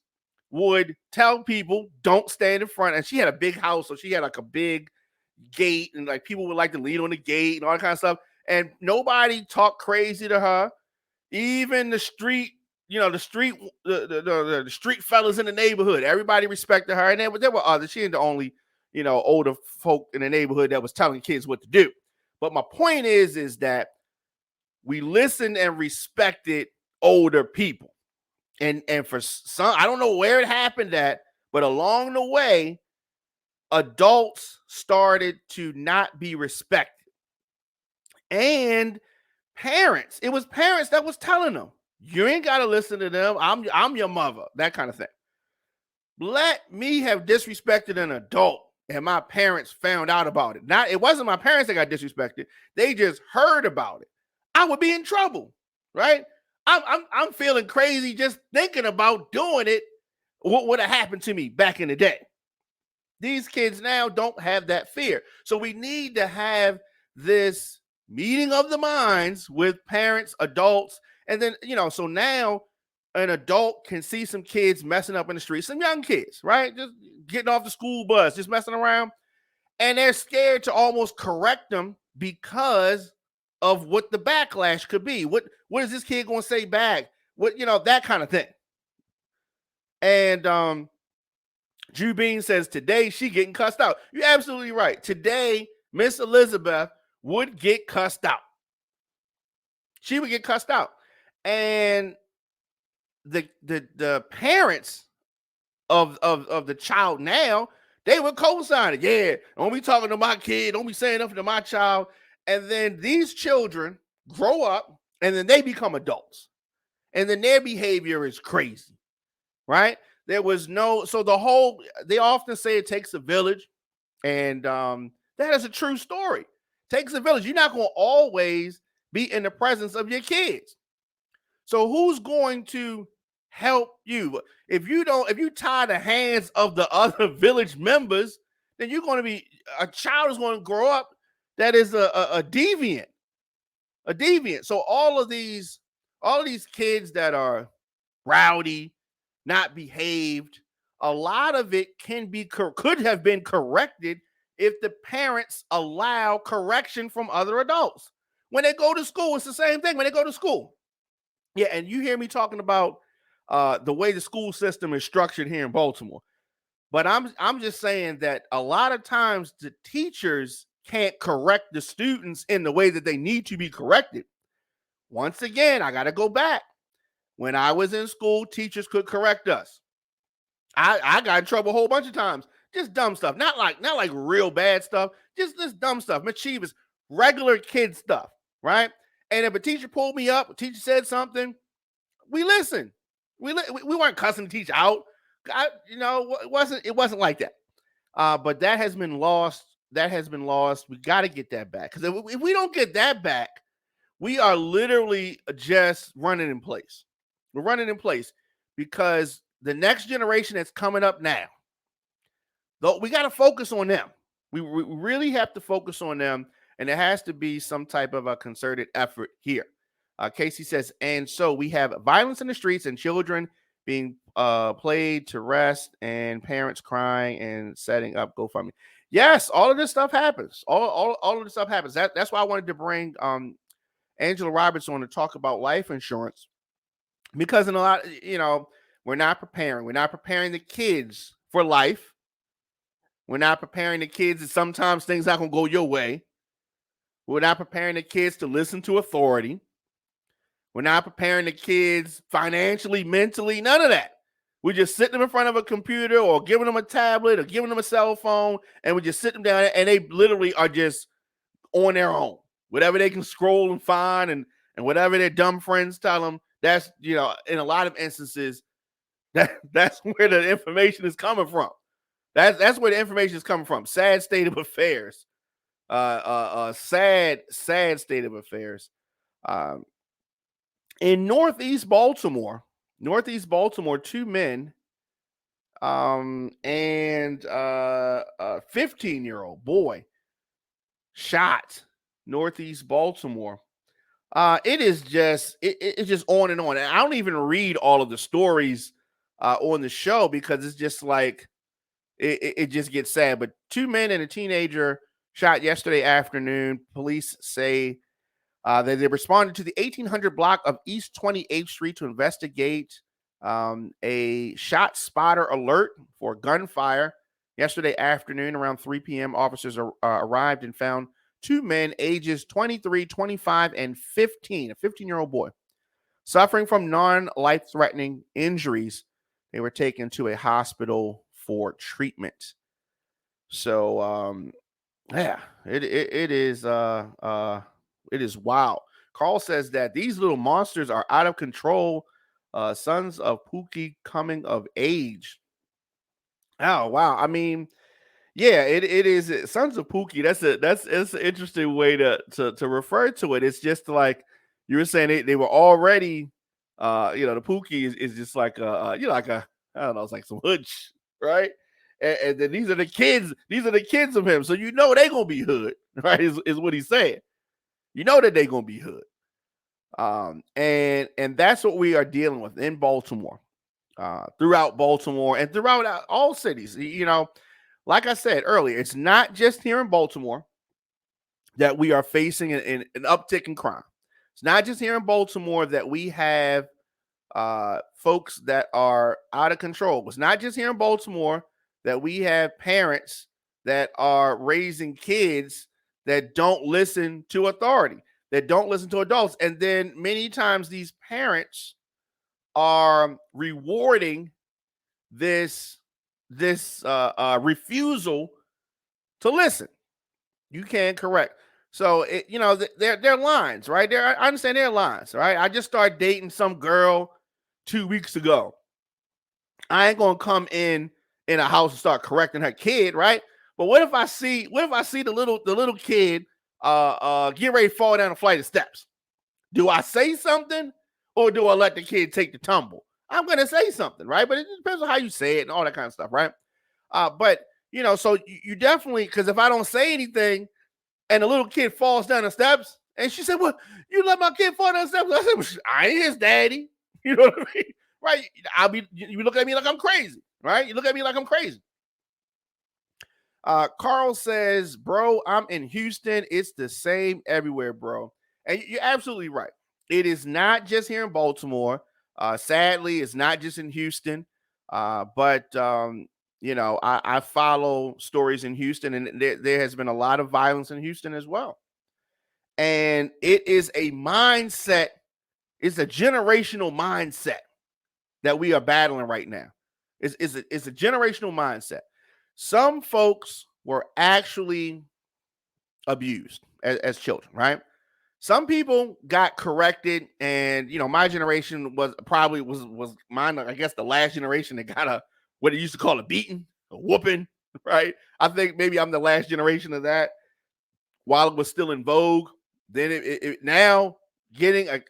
would tell people don't stand in front. And she had a big house, so she had like a big gate, and like people would like to lean on the gate and all that kind of stuff. And nobody talked crazy to her. Even the street. The street fellas in the neighborhood, everybody respected her. And there were others. She ain't the only, older folk in the neighborhood that was telling kids what to do. But my point is that we listened and respected older people. And for some, I don't know where it happened at, but along the way, adults started to not be respected. And parents, it was parents that was telling them, you ain't got to listen to them. I'm your mother, that kind of thing. Let me have disrespected an adult and my parents found out about it. It wasn't my parents that got disrespected. They just heard about it. I would be in trouble, right? I'm feeling crazy just thinking about doing it. What would have happened to me back in the day? These kids now don't have that fear. So we need to have this meeting of the minds with parents, adults, and then, so now an adult can see some kids messing up in the street, some young kids, right? Just getting off the school bus, just messing around. And they're scared to almost correct them because of what the backlash could be. What is this kid going to say back? What, that kind of thing. And Drew Bean says today she getting cussed out. You're absolutely right. Today, Miss Elizabeth would get cussed out. She would get cussed out. And the parents of the child now, they would co-sign it. Yeah, don't be talking to my kid. Don't be saying nothing to my child. And then these children grow up and then they become adults. And then their behavior is crazy, right? They often say it takes a village. And that is a true story. It takes a village. You're not going to always be in the presence of your kids. So who's going to help you? If you tie the hands of the other village members, then a child is going to grow up that is a deviant. So all of these kids that are rowdy, not behaved, a lot of it could have been corrected if the parents allow correction from other adults. When they go to school, it's the same thing. When they go to school. Yeah, and you hear me talking about the way the school system is structured here in Baltimore. But I'm just saying that a lot of times the teachers can't correct the students in the way that they need to be corrected. Once again, I got to go back. When I was in school, teachers could correct us. I got in trouble a whole bunch of times. Just dumb stuff. Not like real bad stuff. Just this dumb stuff. Mischievous, regular kid stuff, right? And if a teacher pulled me up, a teacher said something, we listened. We weren't cussing the teacher out. It wasn't like that. But that has been lost. We got to get that back. Because if we don't get that back, we are literally just running in place. We're running in place because the next generation that's coming up now, though, we got to focus on them. We really have to focus on them, and there has to be some type of a concerted effort here. Casey says, and so we have violence in the streets and children being played to rest, and parents crying and setting up GoFundMe. Yes, all of this stuff happens. All of this stuff happens. That's why I wanted to bring Angela Roberts on to talk about life insurance, because in a lot, we're not preparing. We're not preparing the kids for life. We're not preparing the kids that sometimes things not gonna go your way. We're not preparing the kids to listen to authority. We're not preparing the kids financially, mentally, none of that. We just sit them in front of a computer or giving them a tablet or giving them a cell phone, and we just sit them down, and they literally are just on their own. Whatever they can scroll and find, and whatever their dumb friends tell them, that's, in a lot of instances, that's where the information is coming from. That's where the information is coming from. Sad state of affairs. Sad state of affairs. In Northeast Baltimore, 2 men and a 15-year-old boy shot. Northeast Baltimore. It's just on and on. And I don't even read all of the stories on the show, because it's just like it just gets sad. But 2 men and a teenager shot yesterday afternoon. Police say that they responded to the 1800 block of East 28th Street to investigate a shot spotter alert for gunfire. Yesterday afternoon around 3 p.m., officers arrived and found 2 men ages 23, 25, and 15, a 15-year-old boy, suffering from non-life-threatening injuries. They were taken to a hospital for treatment. So, it is wild. Carl says that these little monsters are out of control. Sons of Pookie coming of age. Oh, wow. I mean, yeah, it is Sons of Pookie. That's an interesting way to refer to it. It's just like you were saying, they were already the Pookie is just like like a, I don't know, it's like some hood, right? And then these are the kids of him. So they gonna be hood, right? Is what he's saying. That they gonna be hood. And that's what we are dealing with in Baltimore, throughout Baltimore and throughout all cities. Like I said earlier, it's not just here in Baltimore that we are facing an uptick in crime. It's not just here in Baltimore that we have folks that are out of control. It's not just here in Baltimore that we have parents that are raising kids that don't listen to authority, that don't listen to adults. And then many times these parents are rewarding this refusal to listen. You can't correct. So they're lines, right? I understand they're lines, right? I just started dating some girl 2 weeks ago. I ain't gonna come in a house and start correcting her kid, right? But what if I see the little kid get ready to fall down a flight of steps? Do I say something, or do I let the kid take the tumble? I'm gonna say something, right? But it depends on how you say it and all that kind of stuff, right? But so you definitely, because if I don't say anything and the little kid falls down the steps, and she said, "Well, you let my kid fall down the steps," I said, well, "I ain't his daddy." You know what I mean? Right? You look at me like I'm crazy, right? You look at me like I'm crazy. Carl says, "Bro, I'm in Houston. It's the same everywhere, bro." And you're absolutely right. It is not just here in Baltimore. Sadly, it's not just in Houston. But I follow stories in Houston, and there has been a lot of violence in Houston as well. And it is a mindset. It's a generational mindset that we are battling right now. It's a generational mindset. Some folks were actually abused as children, right? Some people got corrected, and my generation was mine. I guess the last generation that got what they used to call a beating, a whooping, right? I think maybe I'm the last generation of that while it was still in vogue. Then it now getting a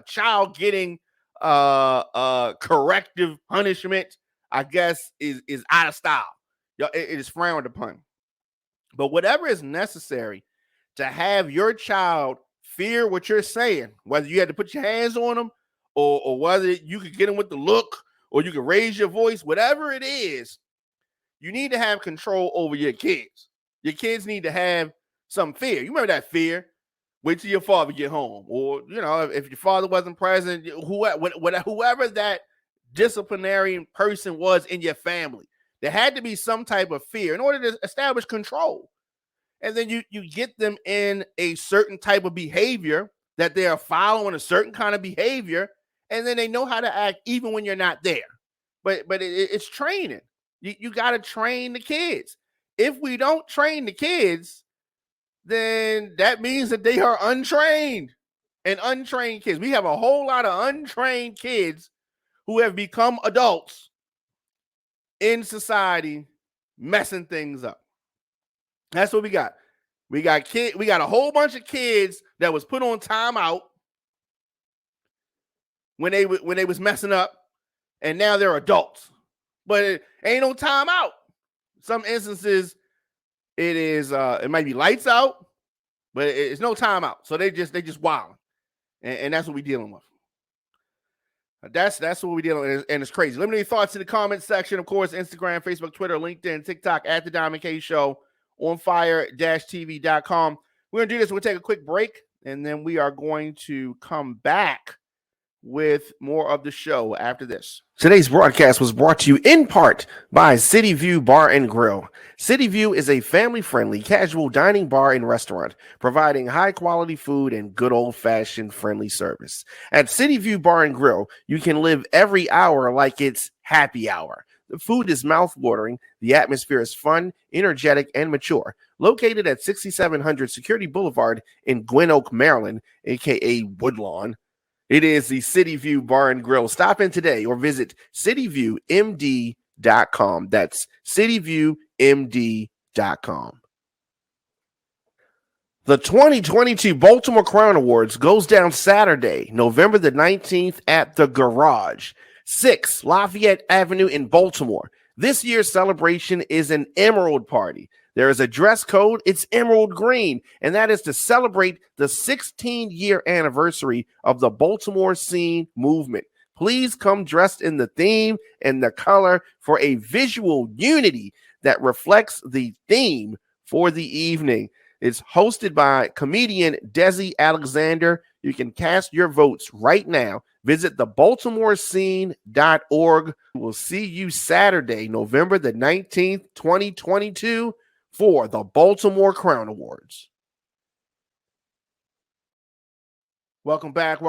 child getting corrective punishment, I guess, is out of style. It is frowned upon. But whatever is necessary to have your child fear what you're saying, whether you had to put your hands on them or whether you could get them with the look or you can raise your voice, whatever it is, you need to have control over your kids. Your kids need to have some fear. You remember that fear? Wait till your father get home, or if your father wasn't present, whoever that disciplinary person was in your family, there had to be some type of fear in order to establish control. And then you get them in a certain type of behavior that they are following a certain kind of behavior, and then they know how to act even when you're not there. But it's training. You got to train the kids. If we don't train the kids, then that means that they are untrained. And untrained kids. We have a whole lot of untrained kids who have become adults in society messing things up. That's what we got. We got a whole bunch of kids that was put on timeout when they was messing up, and now they're adults. But it ain't no timeout. Some instances it might be lights out, but it's no timeout. So they just wilding. And that's what we're dealing with. That's what we're dealing with, and it's crazy. Let me know your thoughts in the comments section. Of course, Instagram, Facebook, Twitter, LinkedIn, TikTok, at The Diamond K Show, on fire-tv.com. We're going to do this. We'll take a quick break, and then we are going to come back with more of the show after this. Today's broadcast was brought to you in part by City View Bar and Grill. City View is a family-friendly casual dining bar and restaurant providing high-quality food and good old-fashioned friendly service. At City View Bar and Grill, you can live every hour like it's happy hour. The food is mouth-watering, the atmosphere is fun, energetic, and mature. Located at 6700 Security Boulevard in Gwynn Oak, Maryland, aka Woodlawn, it is the City View Bar and Grill. Stop in today or visit cityviewmd.com. That's cityviewmd.com. The 2022 Baltimore Crown Awards goes down Saturday, November the 19th at the Garage, 6 Lafayette Avenue in Baltimore. This year's celebration is an Emerald Party. There is a dress code. It's emerald green, and that is to celebrate the 16-year anniversary of the Baltimore scene movement. Please come dressed in the theme and the color for a visual unity that reflects the theme for the evening. It's hosted by comedian Desi Alexander. You can cast your votes right now. Visit thebaltimorescene.org. We'll see you Saturday, November the 19th, 2022, for the Baltimore Crown Awards. Welcome back.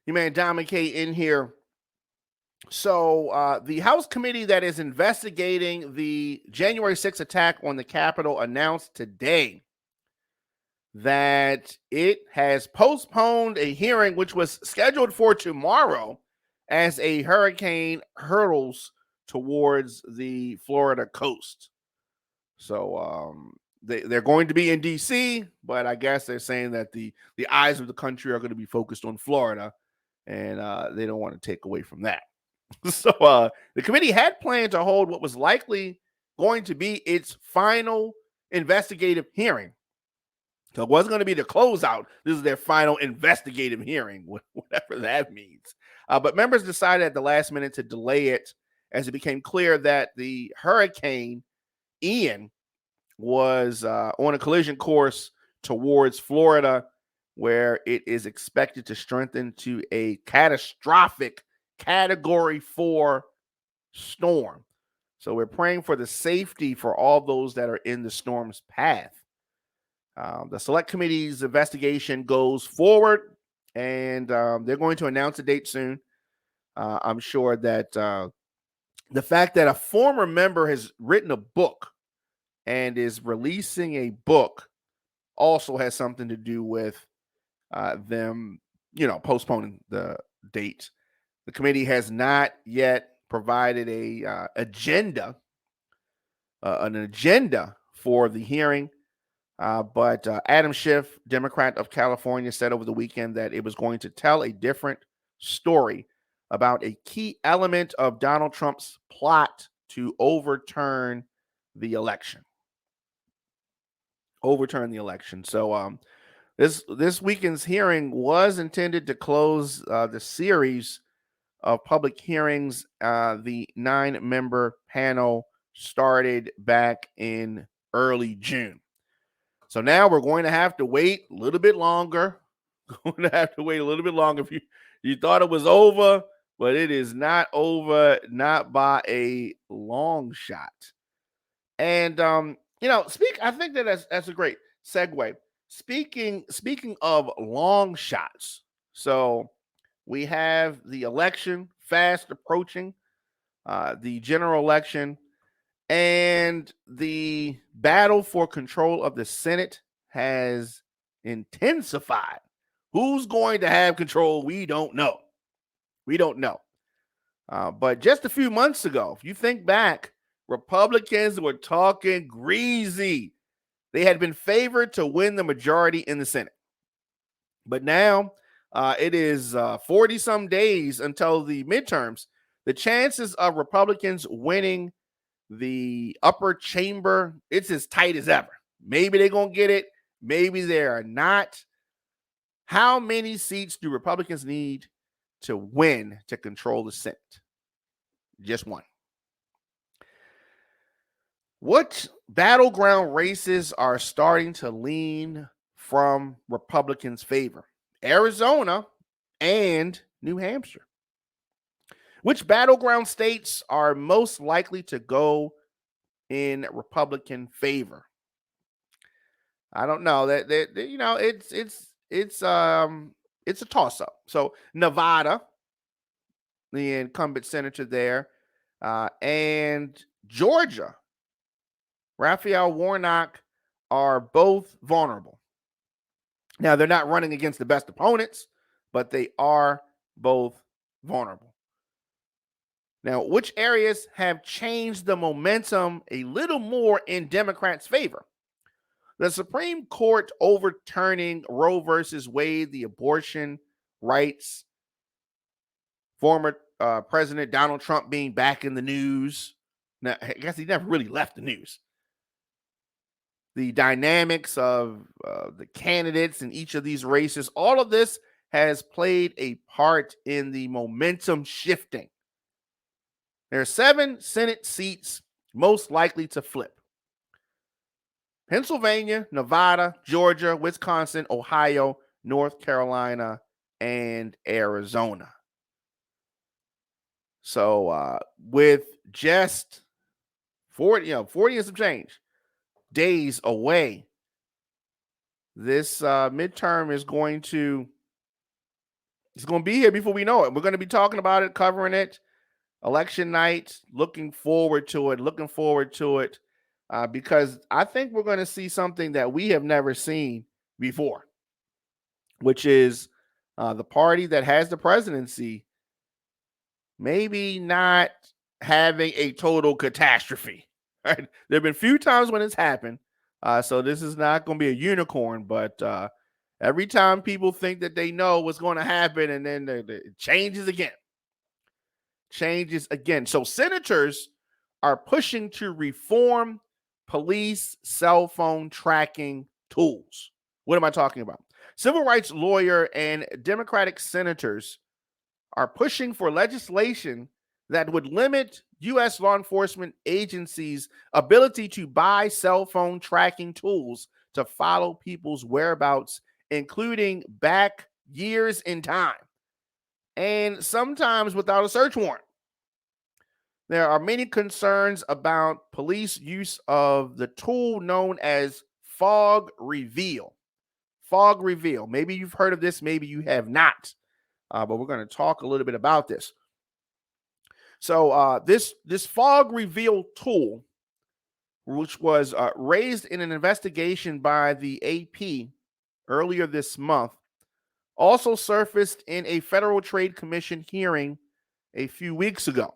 Your man Diamond K in here. So the House committee that is investigating the January 6th attack on the Capitol announced today that it has postponed a hearing which was scheduled for tomorrow as a hurricane hurtles towards the Florida coast. So they're going to be in D.C., but I guess they're saying that the eyes of the country are going to be focused on Florida, and they don't want to take away from that. So the committee had planned to hold what was likely going to be its final investigative hearing. So it wasn't going to be the closeout. This is their final investigative hearing, whatever that means. But members decided at the last minute to delay it as it became clear that the hurricane Ian was on a collision course towards Florida, where it is expected to strengthen to a catastrophic Category 4 storm. So we're praying for the safety for all those that are in the storm's path. The select committee's investigation goes forward, and they're going to announce a date soon. I'm sure that the fact that a former member has written a book and is releasing a book also has something to do with them, postponing the date. The committee has not yet provided an agenda for the hearing. But Adam Schiff, Democrat of California, said over the weekend that it was going to tell a different story about a key element of Donald Trump's plot to overturn the election. So this weekend's hearing was intended to close the series of public hearings. The 9-member panel started back in early June. So now we're going to have to wait a little bit longer. Going to have to wait a little bit longer. If you thought it was over, but it is not over, not by a long shot. And I think that's a great segue. Speaking of long shots, so we have the election fast approaching, the general election, and the battle for control of the Senate has intensified. Who's going to have control? We don't know. But just a few months ago, if you think back, Republicans were talking greasy. They had been favored to win the majority in the Senate. But now it is 40-some days until the midterms. The chances of Republicans winning the upper chamber, it's as tight as ever. Maybe they're going to get it. Maybe they are not. How many seats do Republicans need to win to control the Senate? Just one. What battleground races are starting to lean from Republicans' favor? Arizona and New Hampshire. Which battleground states are most likely to go in Republican favor? I don't know. It's a toss-up. So Nevada, the incumbent senator there, and Georgia, Raphael Warnock, are both vulnerable. Now, they're not running against the best opponents, but they are both vulnerable. Now, which areas have changed the momentum a little more in Democrats' favor? The Supreme Court overturning Roe versus Wade, the abortion rights, former President Donald Trump being back in the news. Now, I guess he never really left the news. The dynamics of the candidates in each of these races, all of this has played a part in the momentum shifting. There are 7 Senate seats most likely to flip: Pennsylvania, Nevada, Georgia, Wisconsin, Ohio, North Carolina, and Arizona. So with just 40 and some change days away, this midterm is going to be here before we know it. We're going to be talking about it, covering it, election night, looking forward to it, because I think we're going to see something that we have never seen before, which is the party that has the presidency maybe not having a total catastrophe. Right? There have been few times when it's happened, so this is not going to be a unicorn, but every time people think that they know what's going to happen, and then it changes again. So senators are pushing to reform police cell phone tracking tools. What am I talking about? Civil rights lawyer and Democratic senators are pushing for legislation that would limit U.S. law enforcement agencies' ability to buy cell phone tracking tools to follow people's whereabouts, including back years in time, and sometimes without a search warrant. There are many concerns about police use of the tool known as fog reveal. Fog reveal. Maybe you've heard of this, maybe you have not, but we're going to talk a little bit about this. So this fog reveal tool, which was raised in an investigation by the AP earlier this month, also surfaced in a Federal Trade Commission hearing a few weeks ago.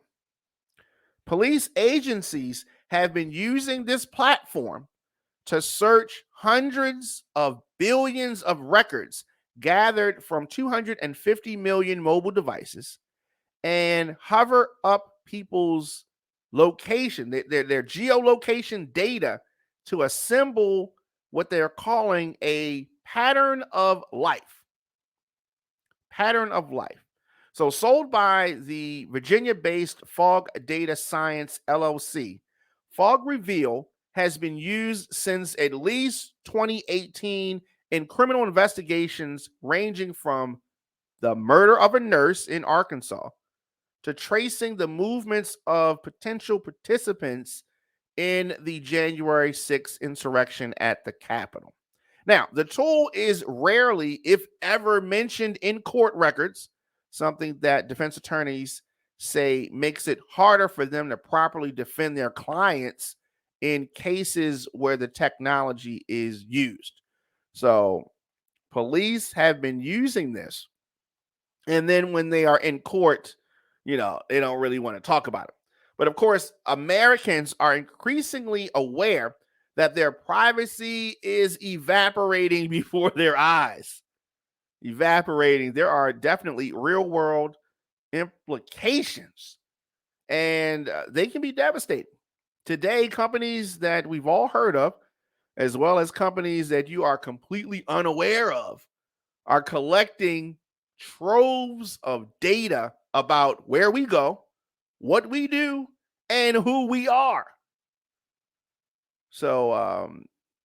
Police agencies have been using this platform to search hundreds of billions of records gathered from 250 million mobile devices and hover up people's location, their geolocation data, to assemble what they're calling a pattern of life. Pattern of life. So sold by the Virginia-based Fog Data Science LLC, Fog Reveal has been used since at least 2018 in criminal investigations ranging from the murder of a nurse in Arkansas to tracing the movements of potential participants in the January 6th insurrection at the Capitol. Now, the tool is rarely, if ever, mentioned in court records, something that defense attorneys say makes it harder for them to properly defend their clients in cases where the technology is used. So, police have been using this. And then when they are in court, they don't really want to talk about it. But of course, Americans are increasingly aware that their privacy is evaporating before their eyes. Evaporating. There are definitely real world implications, and they can be devastating. Today, companies that we've all heard of, as well as companies that you are completely unaware of, are collecting troves of data about where we go, what we do, and who we are. So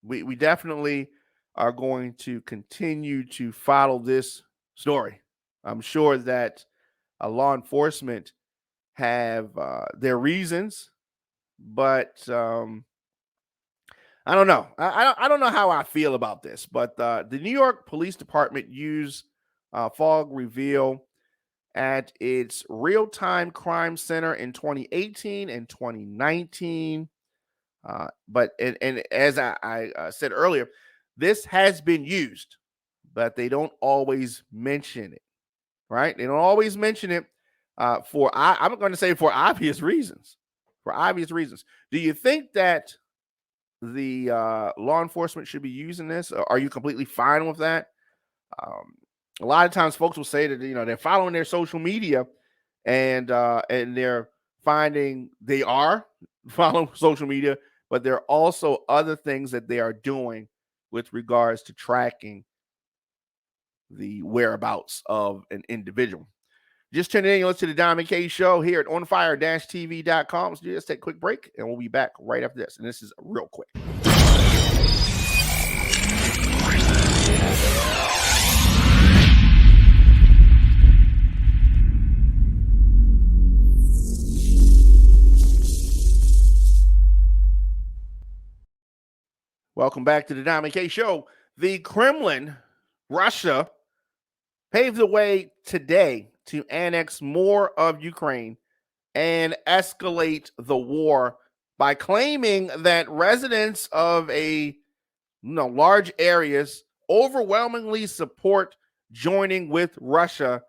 we definitely are going to continue to follow this story. I'm sure that law enforcement have their reasons, but I don't know. I don't know how I feel about this, but the New York Police Department used Fog Reveal at its real-time crime center in 2018 and 2019. But as I said earlier, this has been used, but they don't always mention it, right? They don't always mention it I'm going to say for obvious reasons. For obvious reasons. Do you think that the law enforcement should be using this? Or are you completely fine with that? A lot of times folks will say that they're following their social media and they're finding they are following social media, but there are also other things that they are doing with regards to tracking the whereabouts of an individual. Just tune in, you listen to the Diamond K Show here at onfire-tv.com. So just take a quick break, and we'll be back right after this. And this is real quick. Welcome back to the Diamond K Show. The Kremlin, Russia, paved the way today to annex more of Ukraine and escalate the war by claiming that residents of large areas overwhelmingly support joining with Russia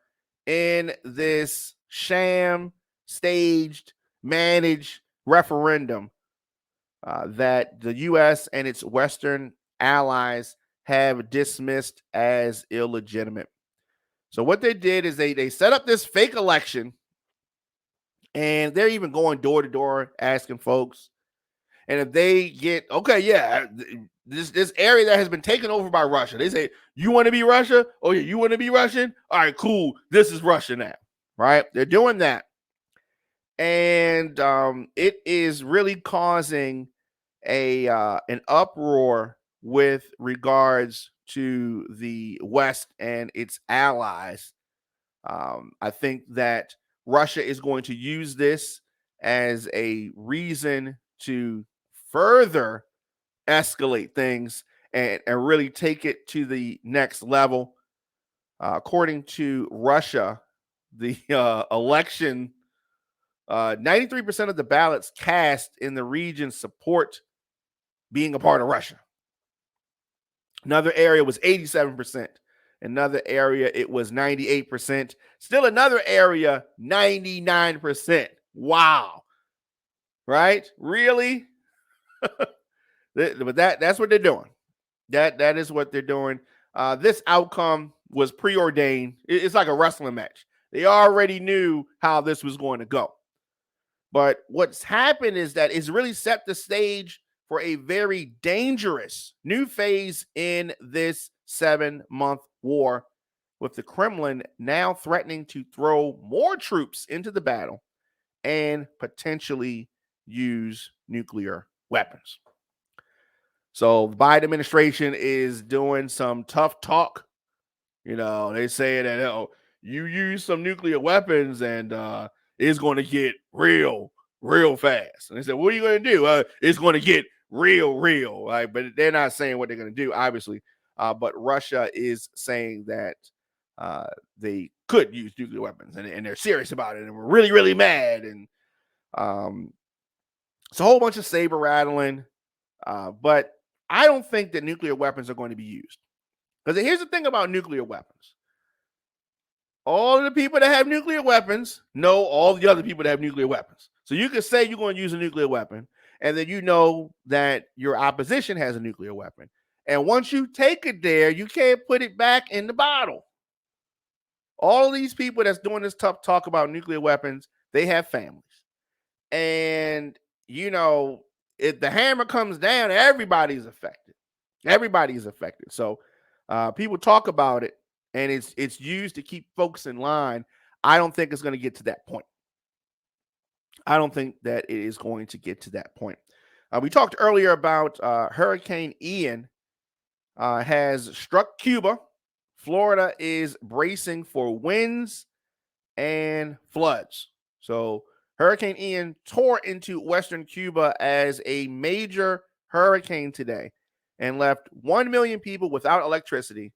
in this sham, staged, managed referendum that the U.S. and its Western allies have dismissed as illegitimate. So what they did is they set up this fake election, and they're even going door to door asking folks. And if they get, this area that has been taken over by Russia, they say, you want to be Russia? Oh, yeah, you want to be Russian? All right, cool. This is Russia now, right? They're doing that. And it is really causing an uproar with regards to the West and its allies. I think that Russia is going to use this as a reason to further escalate things and really take it to the next level. According to Russia, the election, 93% of the ballots cast in the region support being a part of Russia. Another area was 87%. Another area, it was 98%. Still another area, 99%. Wow. Right? Really? But that's what they're doing. That is what they're doing. This outcome was preordained. It's like a wrestling match. They already knew how this was going to go. But what's happened is that it's really set the stage for a very dangerous new phase in this 7-month war with the Kremlin now threatening to throw more troops into the battle and potentially use nuclear weapons. So the Biden administration is doing some tough talk. They say that you use some nuclear weapons and it's going to get real fast. And they said, what are you going to do? It's going to get real, right? But they're not saying what they're going to do, obviously. But Russia is saying that they could use nuclear weapons, and they're serious about it, and we're really, really mad. And it's a whole bunch of saber rattling. But I don't think that nuclear weapons are going to be used. Because here's the thing about nuclear weapons. All of the people that have nuclear weapons know all the other people that have nuclear weapons. So you can say you're going to use a nuclear weapon, and then you know that your opposition has a nuclear weapon. And once you take it there, you can't put it back in the bottle. All of these people that's doing this tough talk about nuclear weapons, they have families. And, if the hammer comes down, everybody's affected. Everybody's affected. So people talk about it, and it's used to keep folks in line. I don't think it's going to get to that point. I don't think that it is going to get to that point. We talked earlier about Hurricane Ian has struck Cuba. Florida is bracing for winds and floods. So Hurricane Ian tore into western Cuba as a major hurricane today and left 1 million people without electricity,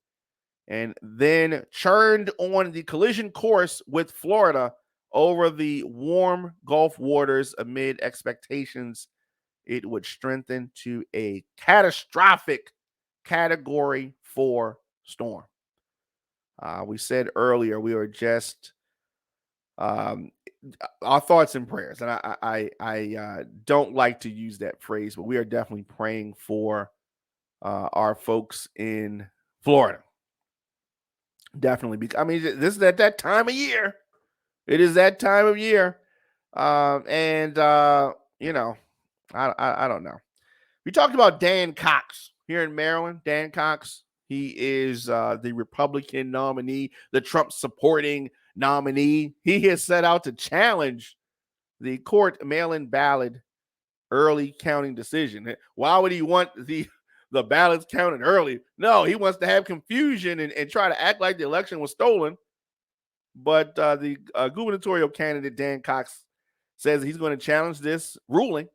and then churned on the collision course with Florida over the warm Gulf waters amid expectations it would strengthen to a catastrophic Category 4 storm. We said earlier we were just our thoughts and prayers, and I don't like to use that phrase, but we are definitely praying for our folks in Florida. Definitely, because this is at that time of year. It is that time of year, and I don't know. We talked about Dan Cox here in Maryland. Dan Cox, he is the Republican nominee, the Trump supporting nominee. He has set out to challenge the court mail-in ballot early counting decision. Why would he want the ballots counted early? No, he wants to have confusion and try to act like the election was stolen. But the gubernatorial candidate, Dan Cox, says he's going to challenge this ruling.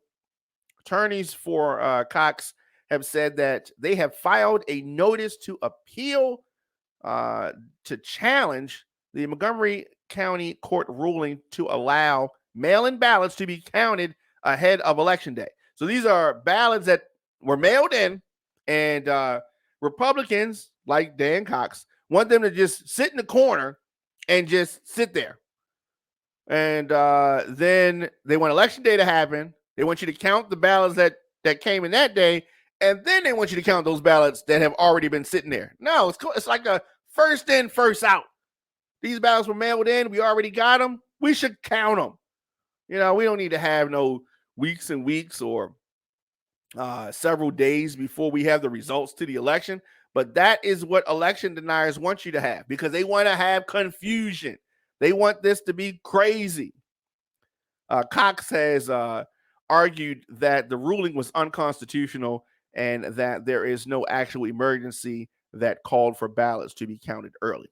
Attorneys for Cox have said that they have filed a notice to appeal to challenge the Montgomery County Court ruling to allow mail-in ballots to be counted ahead of Election Day. So these are ballots that were mailed in, and Republicans like Dan Cox want them to just sit in the corner and just sit there. And then they want Election Day to happen. They want you to count the ballots that came in that day, and then they want you to count those ballots that have already been sitting there. No, it's like a first in, first out. These ballots were mailed in. We already got them. We should count them. We don't need to have no weeks and weeks or several days before we have the results to the election. But that is what election deniers want you to have, because they want to have confusion. They want this to be crazy. Cox has argued that the ruling was unconstitutional and that there is no actual emergency that called for ballots to be counted early.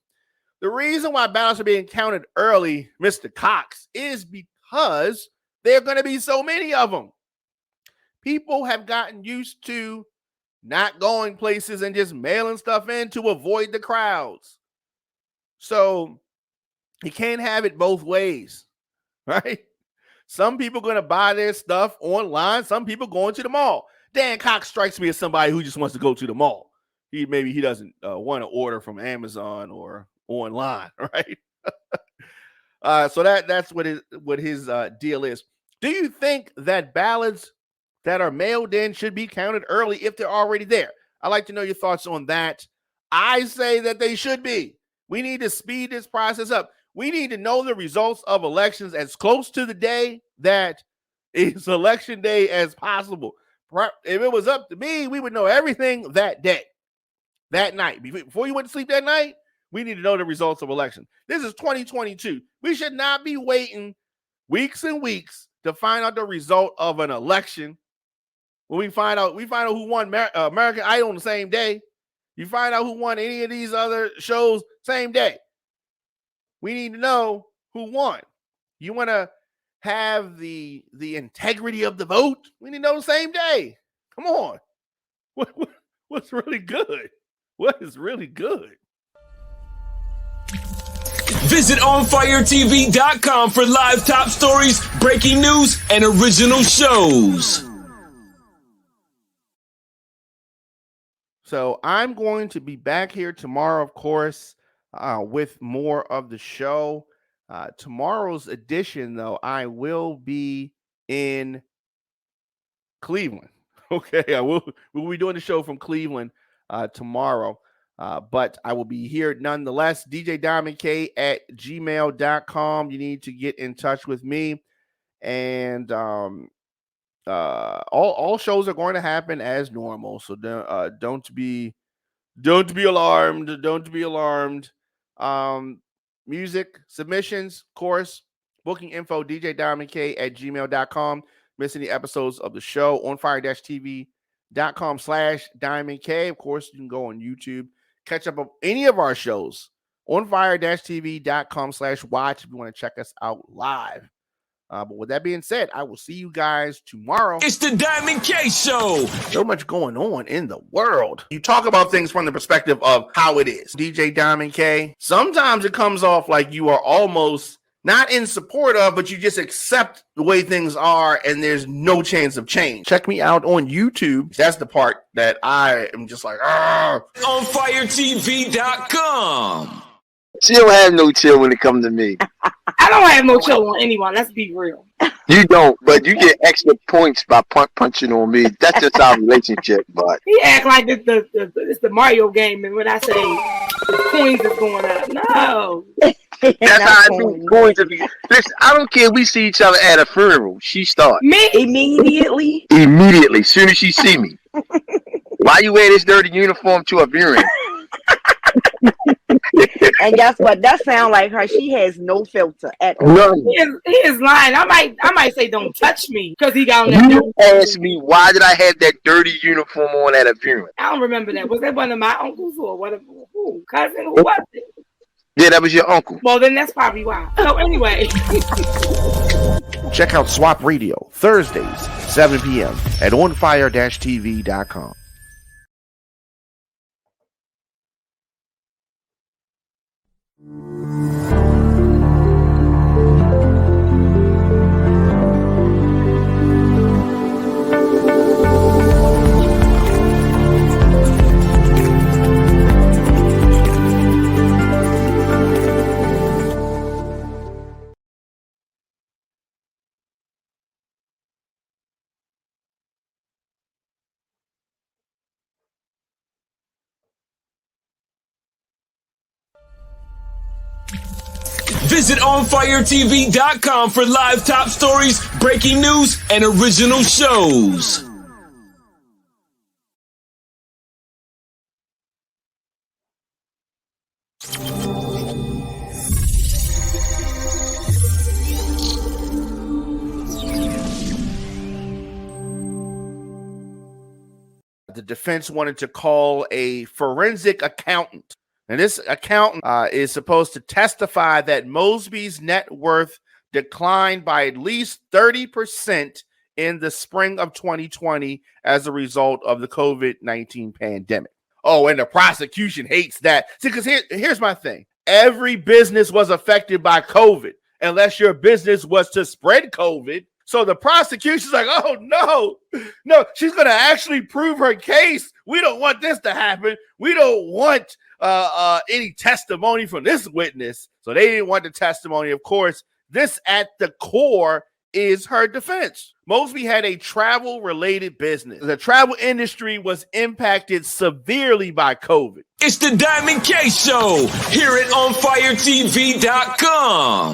The reason why ballots are being counted early, Mr. Cox, is because there are going to be so many of them. People have gotten used to not going places and just mailing stuff in to avoid the crowds. So you can't have it both ways, right? Some people are going to buy their stuff online. Some people going to the mall. Dan Cox strikes me as somebody who just wants to go to the mall. Maybe he doesn't want to order from Amazon or online, right? So that's what his deal is. Do you think that ballots that are mailed in should be counted early if they're already there? I'd like to know your thoughts on that. I say that they should be. We need to speed this process up. We need to know the results of elections as close to the day that is Election Day as possible. If it was up to me, we would know everything that day, that night. Before you went to sleep that night, We need to know the results of election. This is 2022. We should not be waiting weeks and weeks to find out the result of an election. When we find out who won American Idol on the same day. You find out who won any of these other shows same day. We need to know who won. You want to have the integrity of the vote? We need to know the same day. Come on. What's really good? What is really good? Visit OnFireTV.com for live top stories, breaking news, and original shows. So I'm going to be back here tomorrow, of course, with more of the show. Tomorrow's edition, though, I will be in Cleveland. Okay, we'll be doing the show from Cleveland tomorrow. But I will be here nonetheless. DJDiamondK@gmail.com. You need to get in touch with me. And all shows are going to happen as normal. So don't be alarmed. Don't be alarmed. Music submissions, of course, booking info, DJDiamondK@gmail.com. Miss any episodes of the show on fire-tv.com/DiamondK. Of course, you can go on YouTube. Catch up on any of our shows on fire-tv.com/watch if you want to check us out live. But with that being said, I will see you guys tomorrow. It's the Diamond K Show. So much going on in the world. You talk about things from the perspective of how it is. DJ Diamond K, sometimes it comes off like you are almost not in support of, but you just accept the way things are and there's no chance of change. Check me out on YouTube. That's the part that I am just like, OnFireTV.com. She don't have no chill when it comes to me. I don't have no chill on anyone. Let's be real. You don't, but you get extra points by punching on me. That's just our relationship, but He act like it's the Mario game, and when I say the coins is going up, no. that's how I do coins. Listen, I don't care if we see each other at a funeral. She starts. Me? Immediately. Immediately, soon as she see me. Why you wear this dirty uniform to a funeral? And guess what? That sounds like her. She has no filter at all. None. He is lying. I might say don't touch me because he got on that. You asked me why did I have that dirty uniform on at a funeral? I don't remember that. Was that one of my uncles or what? Who? Cousin? Who was it? Yeah, that was your uncle. Well, then that's probably why. So anyway. check out Swap Radio Thursdays, 7 p.m. at onfire-tv.com. Visit OnFireTV.com for live top stories, breaking news, and original shows. The defense wanted to call a forensic accountant. And this accountant is supposed to testify that Mosby's net worth declined by at least 30% in the spring of 2020 as a result of the COVID-19 pandemic. Oh, and the prosecution hates that. See, because here's my thing. Every business was affected by COVID, unless your business was to spread COVID. So the prosecution's like, oh, no, she's going to actually prove her case. We don't want this to happen. We don't want any testimony from this witness. So they didn't want the testimony. Of course, this at the core is her defense. Mosby had a travel-related business. The travel industry was impacted severely by COVID. It's the Diamond K Show. Hear it on FireTV.com.